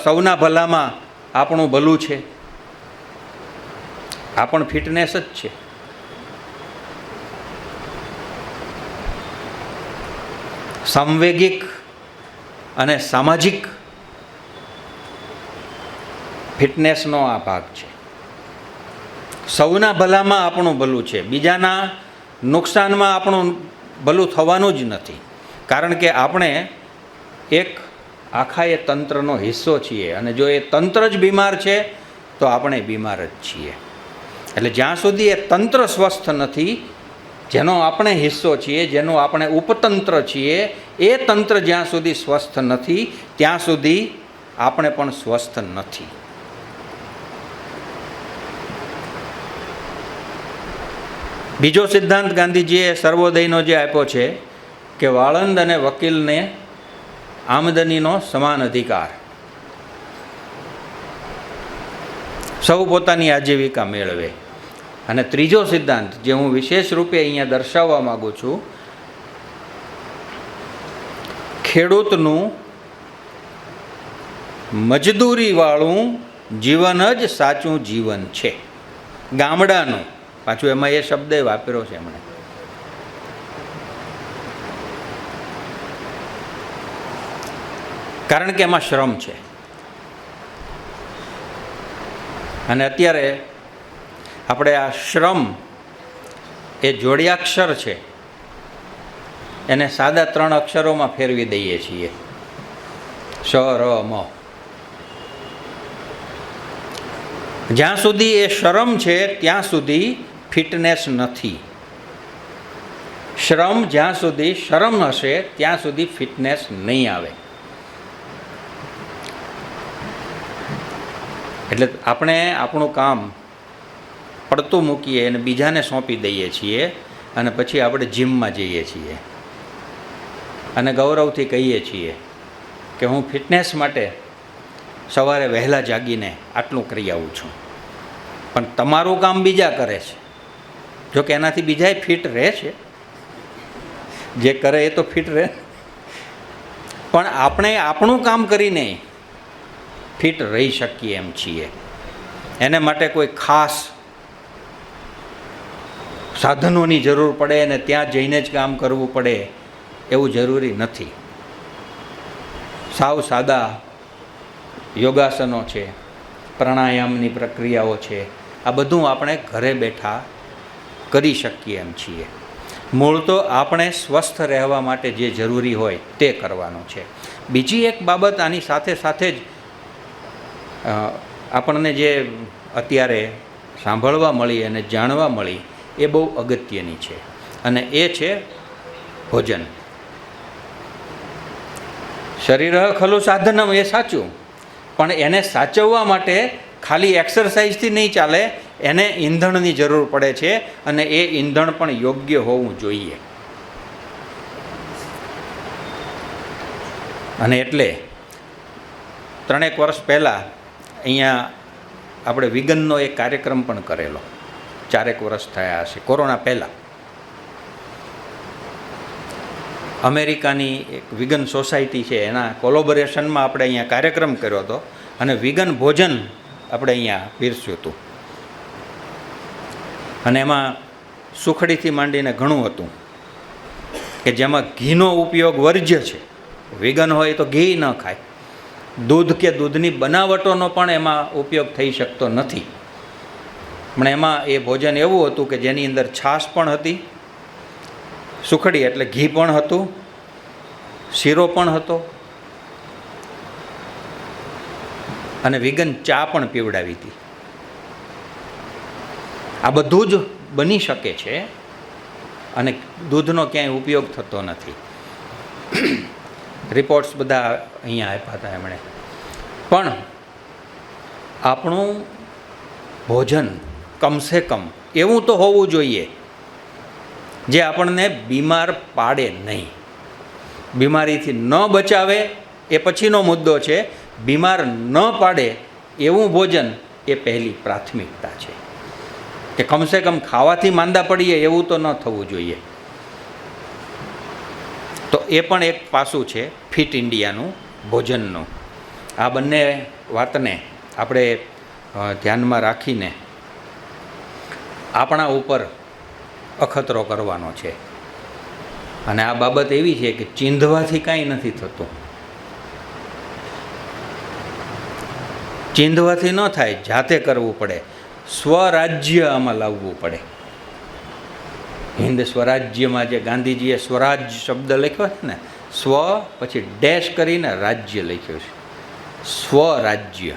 સૌના ભલામાં આપણું ભલું છે, આ પણ ફિટનેસ જ છે. સાંવેગિક અને સામાજિક ફિટનેસનો આ ભાગ છે. સૌના ભલામાં આપણું ભલું છે, બીજાના નુકસાનમાં આપણું ભલું થવાનું જ નથી, કારણ કે આપણે એક આખા એ તંત્રનો હિસ્સો છીએ, અને જો એ તંત્ર જ બીમાર છે તો આપણે બીમાર જ છીએ. એટલે જ્યાં સુધી એ તંત્ર સ્વસ્થ નથી, જેનો આપણે હિસ્સો છીએ, જેનું આપણે ઉપતંત્ર છીએ, એ તંત્ર જ્યાં સુધી સ્વસ્થ નથી ત્યાં સુધી આપણે પણ સ્વસ્થ નથી. બીજો સિદ્ધાંત ગાંધીજીએ સર્વોદયનો જે આપ્યો છે કે વાળંદ અને વકીલને આમદનીનો સમાન અધિકાર, સૌ પોતાની આજીવિકા મેળવે. અને ત્રીજો સિદ્ધાંત જે હું વિશેષ રૂપે અહીંયા દર્શાવવા માગું છું, ખેડૂતનું મજદૂરીવાળું જીવન જ સાચું જીવન છે. ગામડાનું, પાછું એમાં એ શબ્દ વાપર્યો છે એમણે. કારણ કે એમાં શ્રમ છે. અને અત્યારે આપણે આ શ્રમ એ જોડિયાક્ષર છે એને સાદા 3 અક્ષરોમાં ફેરવી દઈએ છીએ, શ, ર, મ. જ્યાં સુધી એ શરમ છે ત્યાં સુધી ફિટનેસ નથી. શ્રમ જ્યાં સુધી શરમ હશે ત્યાં સુધી ફિટનેસ નહીં આવે. એટલે આપણે આપણું કામ પડતું મૂકીએ અને બીજાને સોંપી દઈએ છીએ, અને પછી આપણે જિમમાં જઈએ છીએ અને ગૌરવથી કહીએ છીએ કે હું ફિટનેસ માટે સવારે વહેલા જાગીને આટલું કરી આવું છું. પણ તમારું કામ બીજા કરે છે, જો કે એનાથી બીજાય ફિટ રહે છે, જે કરે એ તો ફિટ રહે, પણ આપણે આપણું કામ કરીને ફિટ રહી શકીએ એમ છીએ. એને માટે કોઈ ખાસ સાધનોની જરૂર પડે અને ત્યાં જઈને જ કામ કરવું પડે એવું જરૂરી નથી. સાવ સાદા યોગાસનો છે, પ્રાણાયામની પ્રક્રિયાઓ છે, આ બધું આપણે ઘરે બેઠા કરી શકીએ એમ છીએ. મૂળ તો આપણે સ્વસ્થ રહેવા માટે જે જરૂરી હોય તે કરવાનું છે. બીજી એક બાબત આની સાથે સાથે જ આપણને જે અત્યારે સાંભળવા મળી અને જાણવા મળી એ બહુ અગત્યની છે, અને એ છે ભોજન. શરીર ખલુ સાધનમ, એ સાચું, પણ એને સાચવવા માટે ખાલી એક્સરસાઇઝથી નહીં ચાલે, એને ઈંધણની જરૂર પડે છે, અને એ ઈંધણ પણ યોગ્ય હોવું જોઈએ. અને એટલે 3 વર્ષ પહેલાં અહીંયા આપણે વિગનનો એક કાર્યક્રમ પણ કરેલો, 4 વર્ષ થયા હશે, કોરોના પહેલાં. અમેરિકાની એક વિગન સોસાયટી છે એના કોલોબોરેશનમાં આપણે અહીંયા કાર્યક્રમ કર્યો હતો, અને વિગન ભોજન આપણે અહીંયા પીરસ્યું હતું. અને એમાં સુખડીથી માંડીને ઘણું હતું કે જેમાં ઘીનો ઉપયોગ વર્જ્ય છે. વિગન હોય તો ઘી ન ખાય, દૂધ કે દૂધની બનાવટોનો પણ એમાં ઉપયોગ થઈ શકતો નથી. પણ એમાં એ ભોજન એવું હતું કે જેની અંદર છાશ પણ હતી, સુખડી એટલે ઘી પણ હતું, શીરો પણ હતો અને વિગન ચા પણ પીવડાવી હતી. આ બધું જ બની શકે છે અને દૂધનો ક્યાંય ઉપયોગ થતો નથી. રિપોર્ટ્સ બધા અહીંયા આપ્યા હતા એમણે. પણ આપણું ભોજન કમસે કમ એવું તો હોવું જોઈએ જે આપણને બીમાર પાડે નહીં. બીમારીથી ન બચાવે એ પછીનો મુદ્દો છે. બીમાર ન પાડે એવું ભોજન એ પહેલી પ્રાથમિકતા છે કે કમસે કમ ખાવાથી માંદા પડીએ એવું તો ન થવું જોઈએ. તો એ પણ એક પાસું છે ફિટ ઇન્ડિયાનું ભોજનનું. આ બંને વાતને આપણે ધ્યાનમાં રાખીને આપણા ઉપર અખતરો કરવાનો છે. અને આ બાબત એવી છે કે ચીંધવાથી કાંઈ નથી થતું. ચીંધવાથી ન થાય, જાતે કરવું પડે. સ્વરાજ્ય આમાં લાવવું પડે. હિન્દ સ્વરાજ્યમાં જે ગાંધીજીએ સ્વરાજ શબ્દ લખ્યો છે ને, સ્વ પછી ડેશ કરીને રાજ્ય લખ્યું છે. સ્વરાજ્ય.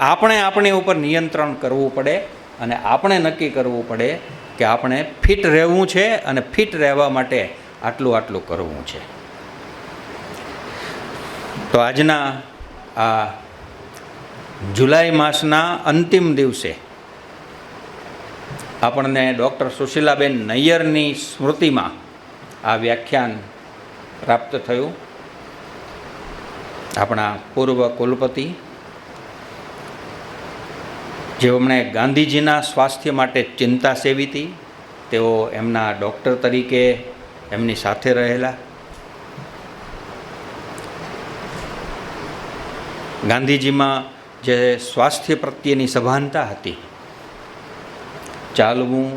આપણે આપણી ઉપર નિયંત્રણ કરવું પડે અને આપણે નક્કી કરવું પડે કે આપણે ફિટ રહેવું છે અને ફિટ રહેવા માટે આટલું કરવું છે. તો આજના આ જુલાઈ માસના અંતિમ દિવસે આપણને ડૉક્ટર સુશીલાબેન નૈયરની સ્મૃતિમાં આ વ્યાખ્યાન પ્રાપ્ત થયું. આપણા પૂર્વ કુલપતિ જેમણે ગાંધીજીના સ્વાસ્થ્ય માટે ચિંતા સેવી હતી, તેઓ એમના ડૉક્ટર તરીકે એમની સાથે રહેલા. ગાંધીજીમાં જે સ્વાસ્થ્ય પ્રત્યેની સભાનતા હતી, ચાલવું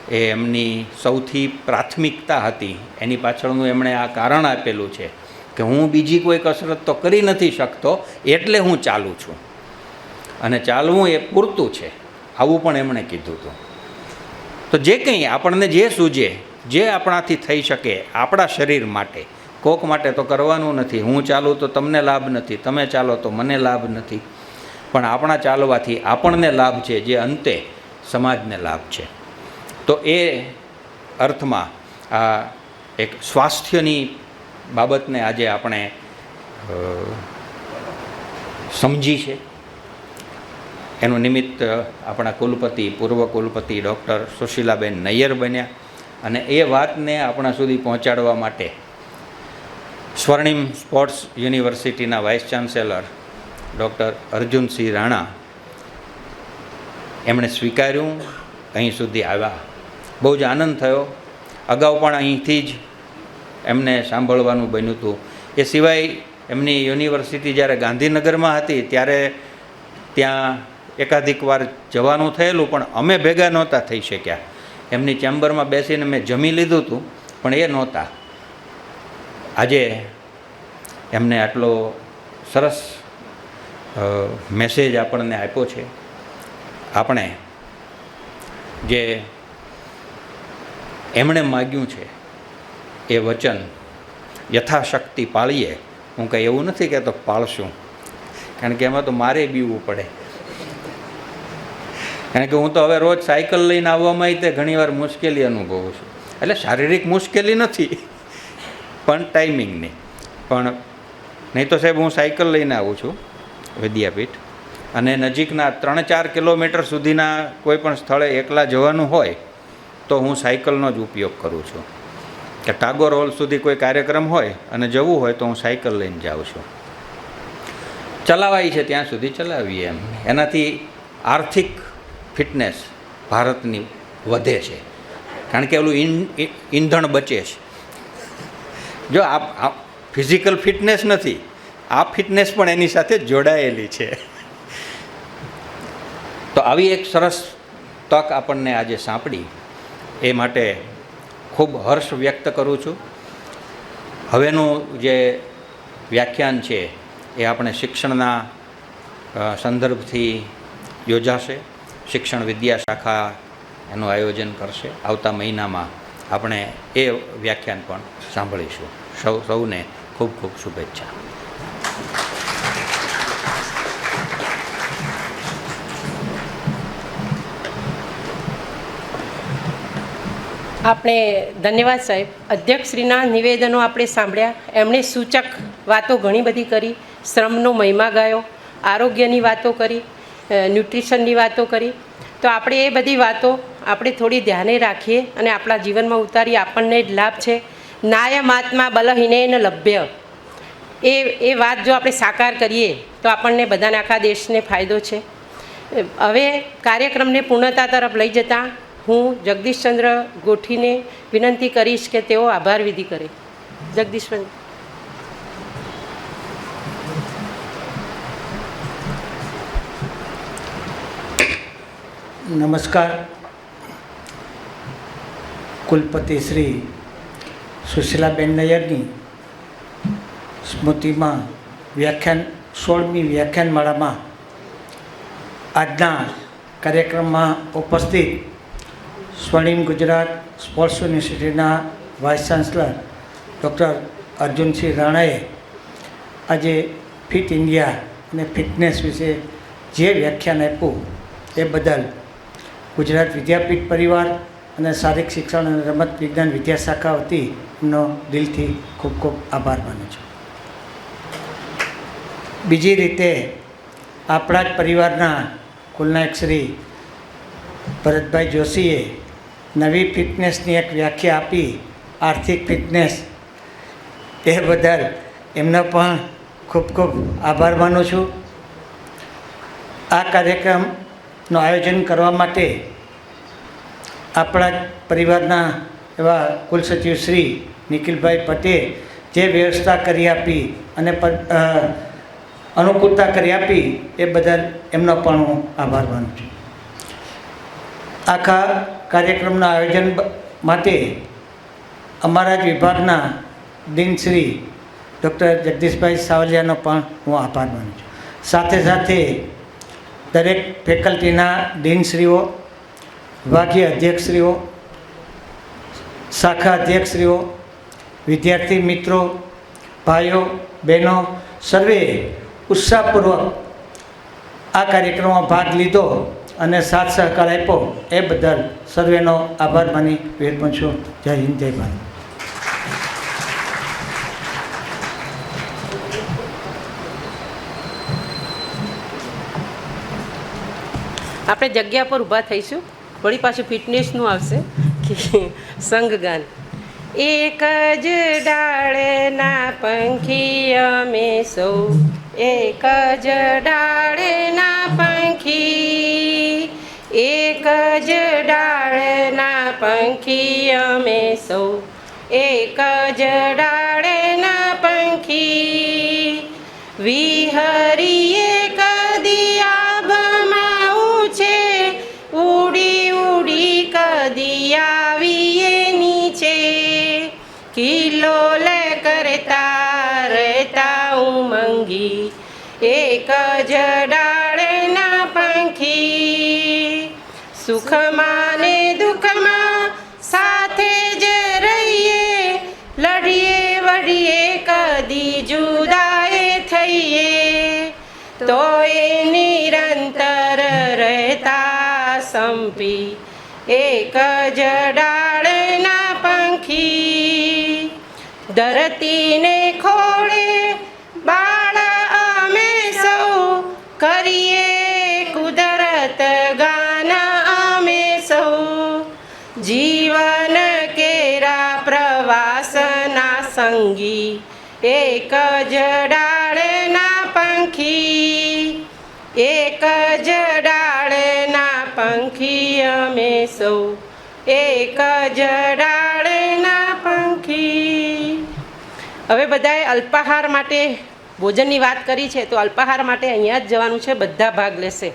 એ એમની સૌથી પ્રાથમિકતા હતી. એની પાછળનું એમણે આ કારણ આપેલું છે કે હું બીજી કોઈ કસરત તો કરી નથી શકતો એટલે હું ચાલું છું અને ચાલવું એ પૂરતું છે, આવું પણ એમણે કીધું હતું. તો જે કંઈ આપણને જે સૂજે, જે આપણાથી થઈ શકે આપણા શરીર માટે, કોક માટે તો કરવાનું નથી. હું ચાલું તો તમને લાભ નથી, તમે ચાલો તો મને લાભ નથી, પણ આપણા ચાલવાથી આપણને લાભ છે, જે અંતે સમાજને લાભ છે. તો એ અર્થમાં આ એક સ્વાસ્થ્યની બાબતને આજે આપણે સમજી છે. એનું નિમિત્ત આપણા કુલપતિ, પૂર્વ કુલપતિ ડૉક્ટર સુશીલાબેન નૈયર બન્યા અને એ વાતને આપણા સુધી પહોંચાડવા માટે સ્વર્ણિમ સ્પોર્ટ્સ યુનિવર્સિટીના vice chancellor doctor Arjunsinh Rana એમણે સ્વીકાર્યું, અહીં સુધી આવ્યા. બહુ જ આનંદ થયો. અગાઉ પણ અહીંથી જ એમને સાંભળવાનું બન્યું હતું. એ સિવાય એમની યુનિવર્સિટી જ્યારે ગાંધીનગરમાં હતી ત્યારે ત્યાં એકાધિક વાર જવાનું થયેલું, પણ અમે ભેગા નહોતા થઈ શક્યા. એમની ચેમ્બરમાં બેસીને મેં જમી લીધું હતું, પણ એ નહોતા. આજે એમને આટલો સરસ મેસેજ આપણને આપ્યો છે. આપણે જે એમણે માગ્યું છે એ વચન યથાશક્તિ પાળીએ. હું કંઈ એવું નથી કહેતો પાળશું, કારણ કે એમાં તો મારે બીવવું પડે. કારણ કે હું તો હવે રોજ સાયકલ લઈને આવવામાં તે ઘણીવાર મુશ્કેલી અનુભવું છું. એટલે શારીરિક મુશ્કેલી નથી, પણ ટાઈમિંગની. પણ નહીં તો સાહેબ હું સાયકલ લઈને આવું છું વિદ્યાપીઠ, અને નજીકના 3-4 કિલોમીટર સુધીના કોઈ પણ સ્થળે એકલા જવાનું હોય તો હું સાયકલનો જ ઉપયોગ કરું છું. કે ટાગોર હોલ સુધી કોઈ કાર્યક્રમ હોય અને જવું હોય તો હું સાયકલ લઈને જાઉં છું. ચલાવાય છે ત્યાં સુધી ચલાવીએ એમ. એનાથી આર્થિક ફિટનેસ ભારતની વધે છે, કારણ કે ઓલું ઈંધણ બચે છે. જો આ ફિઝિકલ ફિટનેસ નથી, આ ફિટનેસ પણ એની સાથે જોડાયેલી છે. તો આવી એક સરસ તક આપણને આજે સાંપડી, એ માટે ખૂબ હર્ષ વ્યક્ત કરું છું. હવેનું જે વ્યાખ્યાન છે એ આપણે શિક્ષણના સંદર્ભથી યોજાશે. શિક્ષણ વિદ્યા શાખા એનું આયોજન કરશે. આવતા મહિનામાં આપણે એ વ્યાખ્યાન પણ સાંભળીશું. સૌને ખૂબ ખૂબ શુભેચ્છા.
આપણે ધન્યવાદ સાહેબ. અધ્યક્ષશ્રીના નિવેદનો આપણે સાંભળ્યા. એમણે સૂચક વાતો ઘણી બધી કરી, શ્રમનો મહિમા ગાયો, આરોગ્યની વાતો કરી, ન્યુટ્રિશનની વાતો કરી. તો આપણે એ બધી વાતો આપણે થોડી ધ્યાને રાખીએ અને આપણા જીવનમાં ઉતારી. આપણને જ લાભ છે. નાયમાત્મા બલહીનેન લભ્ય, એ વાત જો આપણે સાકાર કરીએ તો આપણને બધાને, આખા દેશને ફાયદો છે. હવે કાર્યક્રમને પૂર્ણતા તરફ લઈ જતાં હું જગદીશચંદ્ર ગોઠીને વિનંતી કરીશ કે તેઓ આભાર વિધિ કરે. જગદીશભાઈ.
નમસ્કાર. કુલપતિ શ્રી સુશીલાબેન નૈયરની સ્મૃતિમાં 16મી વ્યાખ્યાનમાળામાં આજના કાર્યક્રમમાં ઉપસ્થિત સ્વર્ણિમ ગુજરાત સ્પોર્ટ્સ યુનિવર્સિટીના વાઇસ ચાન્સલર ડૉક્ટર અર્જુનસિંહ રાણાએ આજે ફિટ ઇન્ડિયા અને ફિટનેસ વિશે જે વ્યાખ્યાન આપ્યું એ બદલ ગુજરાત વિદ્યાપીઠ પરિવાર અને શારીરિક શિક્ષણ અને રમત વિજ્ઞાન વિદ્યાશાખા વતી એમનો દિલથી ખૂબ ખૂબ આભાર માનું છું. બીજી રીતે આપણા જ પરિવારના કુલનાયક શ્રી ભરતભાઈ જોશીએ નવી ફિટનેસની એક વ્યાખ્યા આપી, આર્થિક ફિટનેસ. એ બદલ એમનો પણ ખૂબ ખૂબ આભાર માનું છું. આ કાર્યક્રમનું આયોજન કરવા માટે આપણા જ પરિવારના એવા કુલસચિવ શ્રી નિખિલભાઈ પટેલ જે વ્યવસ્થા કરી આપી અને અનુકૂળતા કરી આપી એ બદલ એમનો પણ હું આભાર માનું છું. આખા કાર્યક્રમના આયોજન માટે અમારા જ વિભાગના ડીન શ્રી ડૉક્ટર જગદીશભાઈ સાવલિયાનો પણ હું આભાર માનું છું. સાથે સાથે દરેક ફેકલ્ટીના ડીનશ્રીઓ, વિભાગીય અધ્યક્ષશ્રીઓ, શાખા અધ્યક્ષશ્રીઓ, વિદ્યાર્થી મિત્રો, ભાઈઓ બહેનો સર્વે ઉત્સાહપૂર્વક આ કાર્યક્રમમાં ભાગ લીધો અને સાથ સહકાર આપ્યો એ બદલ સર્વેનો આભાર માની વિરમું છું. જય હિન્દ, જય ભારત.
આપણે જગ્યા પર ઊભા થઈશું. વળી પાછું ફિટનેસનું આવશે કે સંગગાન. એક જ ડાળના પંખી અમે સૌ, એક જ ડાળના પંખી, એક જ ડાળના પંખી અમે સૌ, એક જ ડાળના પંખી. વિહરીએ કદી આભમાં ઊંચે, ઉડી ઉડી કદી આવીએ નીચે. કિલોલ કરતા રહેતા ઉમંગી, એક જ ડાળના પંખી. સુખમાં ને દુઃખમાં સાથે જ રહીએ, લડીએ વડીએ કદી જુદાએ થઈએ. તો એ નિરંતર રહેતા સંપી, એક જ ડાળના પંખી. ધરતીને ખોળે બાળ અમે સૌ, કરીએ કુદરત ગાન અમે સૌ. જીવન કેરા પ્રવાસના સંગી, એક જ ડાળના પંખી, એક જ ડાળના પંખી અમે સૌ, એક જ ડાળના પંખી. હવે બધાએ અલ્પાહાર માટે ભોજનની વાત કરી છે, તો અલ્પાહાર માટે અહીંયા જ જવાનું છે. બધા ભાગ લેશે.